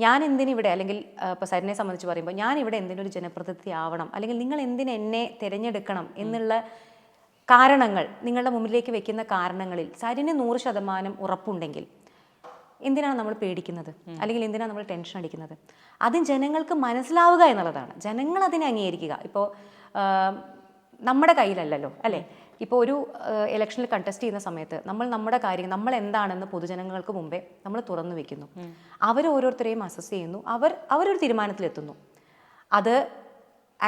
ഞാൻ എന്തിനിവിടെ, അല്ലെങ്കിൽ ഇപ്പോൾ സരിനെ സംബന്ധിച്ച് പറയുമ്പോൾ ഞാൻ ഇവിടെ എന്തിനൊരു ജനപ്രതിനിധി ആവണം, അല്ലെങ്കിൽ നിങ്ങൾ എന്തിന് എന്നെ തിരഞ്ഞെടുക്കണം എന്നുള്ള കാരണങ്ങൾ നിങ്ങളുടെ മുമ്പിലേക്ക് വെക്കുന്ന കാരണങ്ങളിൽ സരിന് 100% ഉറപ്പുണ്ടെങ്കിൽ എന്തിനാണ് നമ്മൾ പേടിക്കുന്നത്, അല്ലെങ്കിൽ എന്തിനാണ് നമ്മൾ ടെൻഷൻ അടിക്കുന്നത്? അത് ജനങ്ങൾക്ക് മനസ്സിലാവുക എന്നുള്ളതാണ്. ജനങ്ങൾ അതിനെ അംഗീകരിക്കുക. ഇപ്പോൾ നമ്മുടെ കയ്യിലല്ലല്ലോ അല്ലേ. ഇപ്പോൾ ഒരു ഇലക്ഷനിൽ കണ്ടസ്റ്റ് ചെയ്യുന്ന സമയത്ത് നമ്മൾ നമ്മുടെ കാര്യം നമ്മൾ എന്താണെന്ന് പൊതുജനങ്ങൾക്ക് മുമ്പേ നമ്മൾ തുറന്നു വെക്കുന്നു. അവർ ഓരോരുത്തരെയും അസസ് ചെയ്യുന്നു, അവരൊരു തീരുമാനത്തിലെത്തുന്നു. അത്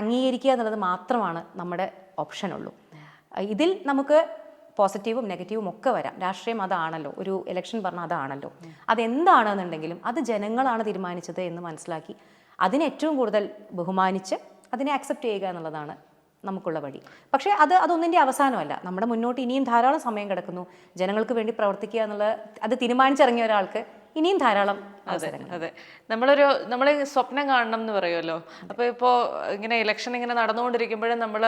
അംഗീകരിക്കുക എന്നുള്ളത് മാത്രമാണ് നമ്മുടെ ഓപ്ഷനുള്ളൂ. ഇതിൽ നമുക്ക് പോസിറ്റീവും നെഗറ്റീവും ഒക്കെ വരാം. രാഷ്ട്രീയം അതാണല്ലോ, ഒരു ഇലക്ഷൻ പറഞ്ഞാൽ അതാണല്ലോ. അതെന്താണെന്നുണ്ടെങ്കിലും അത് ജനങ്ങളാണ് തീരുമാനിച്ചത് എന്ന് മനസ്സിലാക്കി അതിനെ ഏറ്റവും കൂടുതൽ ബഹുമാനിച്ച് അതിനെ അക്സെപ്റ്റ് ചെയ്യുക എന്നുള്ളതാണ് നമുക്കുള്ള വഴി. പക്ഷേ അതൊന്നിൻ്റെ അവസാനമല്ല. നമ്മുടെ മുന്നോട്ട് ഇനിയും ധാരാളം സമയം കിടക്കുന്നു. ജനങ്ങൾക്ക് വേണ്ടി പ്രവർത്തിക്കുക എന്നുള്ള അത് തീരുമാനിച്ചിറങ്ങിയ ഒരാൾക്ക് ഇനിയും ധാരാളം അവസരങ്ങൾ. അതെ, നമ്മൾ സ്വപ്നം കാണണം എന്ന് പറയുമല്ലോ. അപ്പോൾ ഇപ്പോൾ ഇങ്ങനെ ഇലക്ഷൻ ഇങ്ങനെ നടന്നുകൊണ്ടിരിക്കുമ്പോഴും നമ്മൾ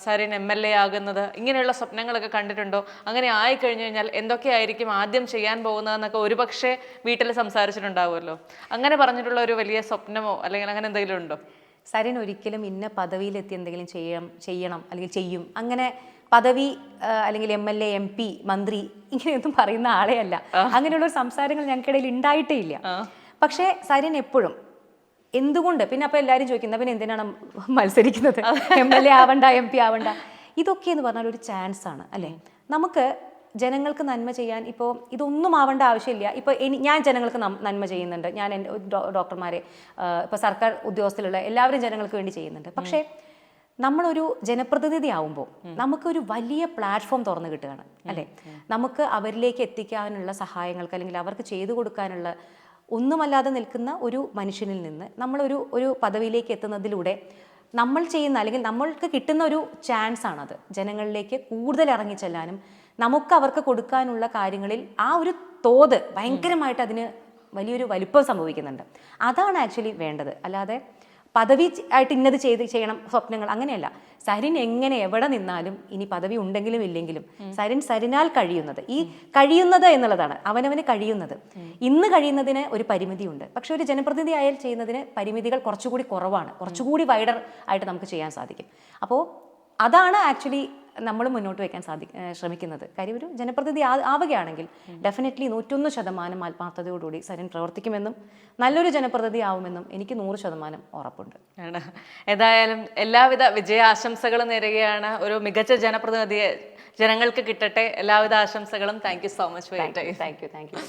സരിൻ MLA ആകുന്നത്, ഇങ്ങനെയുള്ള സ്വപ്നങ്ങളൊക്കെ കണ്ടിട്ടുണ്ടോ? അങ്ങനെ ആയിക്കഴിഞ്ഞു കഴിഞ്ഞാൽ എന്തൊക്കെയായിരിക്കും ആദ്യം ചെയ്യാൻ പോകുന്നതെന്നൊക്കെ ഒരുപക്ഷെ വീട്ടിൽ സംസാരിച്ചിട്ടുണ്ടാവുമല്ലോ. അങ്ങനെ പറഞ്ഞിട്ടുള്ള ഒരു വലിയ സ്വപ്നമോ അല്ലെങ്കിൽ അങ്ങനെ എന്തെങ്കിലും ഉണ്ടോ? സരിൻ ഒരിക്കലും ഇന്ന പദവിയിലെത്തി എന്തെങ്കിലും ചെയ്യണം അല്ലെങ്കിൽ ചെയ്യും, അങ്ങനെ പദവി അല്ലെങ്കിൽ MLA MP മന്ത്രി ഇങ്ങനെയൊന്നും പറയുന്ന ആളെ അല്ല. അങ്ങനെയുള്ള സംസാരങ്ങൾ ഞങ്ങൾക്കിടയിൽ ഉണ്ടായിട്ടേ ഇല്ല. പക്ഷേ സരിൻ എപ്പോഴും എന്തുകൊണ്ട് പിന്നെ അപ്പോൾ എല്ലാവരും ചോദിക്കുന്നത് പിന്നെ എന്തിനാണ് മത്സരിക്കുന്നത്, MLA ആവണ്ട MP ആവണ്ട, ഇതൊക്കെ എന്ന് പറഞ്ഞാൽ ഒരു ചാൻസ് ആണ് അല്ലേ. നമുക്ക് ജനങ്ങൾക്ക് നന്മ ചെയ്യാൻ ഇപ്പോൾ ഇതൊന്നും ആവേണ്ട ആവശ്യമില്ല. ഇപ്പോൾ ഞാൻ ജനങ്ങൾക്ക് നന്മ ചെയ്യുന്നുണ്ട്, ഞാൻ എൻ്റെ ഡോക്ടർമാരെ ഇപ്പോൾ സർക്കാർ ഉദ്യോഗസ്ഥത്തിലുള്ള എല്ലാവരും ജനങ്ങൾക്ക് വേണ്ടി ചെയ്യുന്നുണ്ട്. പക്ഷേ നമ്മളൊരു ജനപ്രതിനിധി ആവുമ്പോൾ നമുക്കൊരു വലിയ പ്ലാറ്റ്ഫോം തുറന്നു കിട്ടുകയാണ് അല്ലേ. നമുക്ക് അവരിലേക്ക് എത്തിക്കാനുള്ള സഹായങ്ങൾക്ക് അല്ലെങ്കിൽ അവർക്ക് ചെയ്തു കൊടുക്കാനുള്ള ഒന്നുമല്ലാതെ നിൽക്കുന്ന ഒരു മനുഷ്യനിൽ നിന്ന് നമ്മളൊരു പദവിയിലേക്ക് എത്തുന്നതിലൂടെ നമ്മൾ ചെയ്യുന്ന അല്ലെങ്കിൽ നമ്മൾക്ക് കിട്ടുന്ന ഒരു ചാൻസ് ആണത്. ജനങ്ങളിലേക്ക് കൂടുതൽ ഇറങ്ങിച്ചെല്ലാനും നമുക്ക് അവർക്ക് കൊടുക്കാനുള്ള കാര്യങ്ങളിൽ ആ ഒരു തോത് ഭയങ്കരമായിട്ട് അതിന് വലിയൊരു വലിപ്പം സംഭവിക്കുന്നുണ്ട്. അതാണ് ആക്ച്വലി വേണ്ടത്. അല്ലാതെ പദവി ആയിട്ട് ഇന്നത് ചെയ്യണം സ്വപ്നങ്ങൾ അങ്ങനെയല്ല. സരിൻ എങ്ങനെ എവിടെ നിന്നാലും ഇനി പദവി ഉണ്ടെങ്കിലും ഇല്ലെങ്കിലും സരിനാൽ കഴിയുന്നത് എന്നുള്ളതാണ് അവനവന് കഴിയുന്നത്. ഇന്ന് കഴിയുന്നതിന് ഒരു പരിമിതിയുണ്ട്. പക്ഷെ ഒരു ജനപ്രതിനിധി ആയാൽ ചെയ്യുന്നതിന് പരിമിതികൾ കുറച്ചുകൂടി കുറവാണ്, കുറച്ചുകൂടി വൈഡർ ആയിട്ട് നമുക്ക് ചെയ്യാൻ സാധിക്കും. അപ്പോൾ അതാണ് ആക്ച്വലി നമ്മൾ മുന്നോട്ട് വയ്ക്കാൻ ശ്രമിക്കുന്നത്. കാര്യം ഒരു ജനപ്രതിനിധി ആവുകയാണെങ്കിൽ ഡെഫിനറ്റ്ലി 101% ആത്മാർത്ഥതയോടുകൂടി സരിൻ പ്രവർത്തിക്കുമെന്നും നല്ലൊരു ജനപ്രതിനിധി ആവുമെന്നും എനിക്ക് 100% ഉറപ്പുണ്ട്. ഏതായാലും എല്ലാവിധ വിജയാശംസകളും നേരുകയാണ്. ഒരു മികച്ച ജനപ്രതിനിധിയെ ജനങ്ങൾക്ക് കിട്ടട്ടെ. എല്ലാവിധ ആശംസകളും. Thank you so much. Thank you.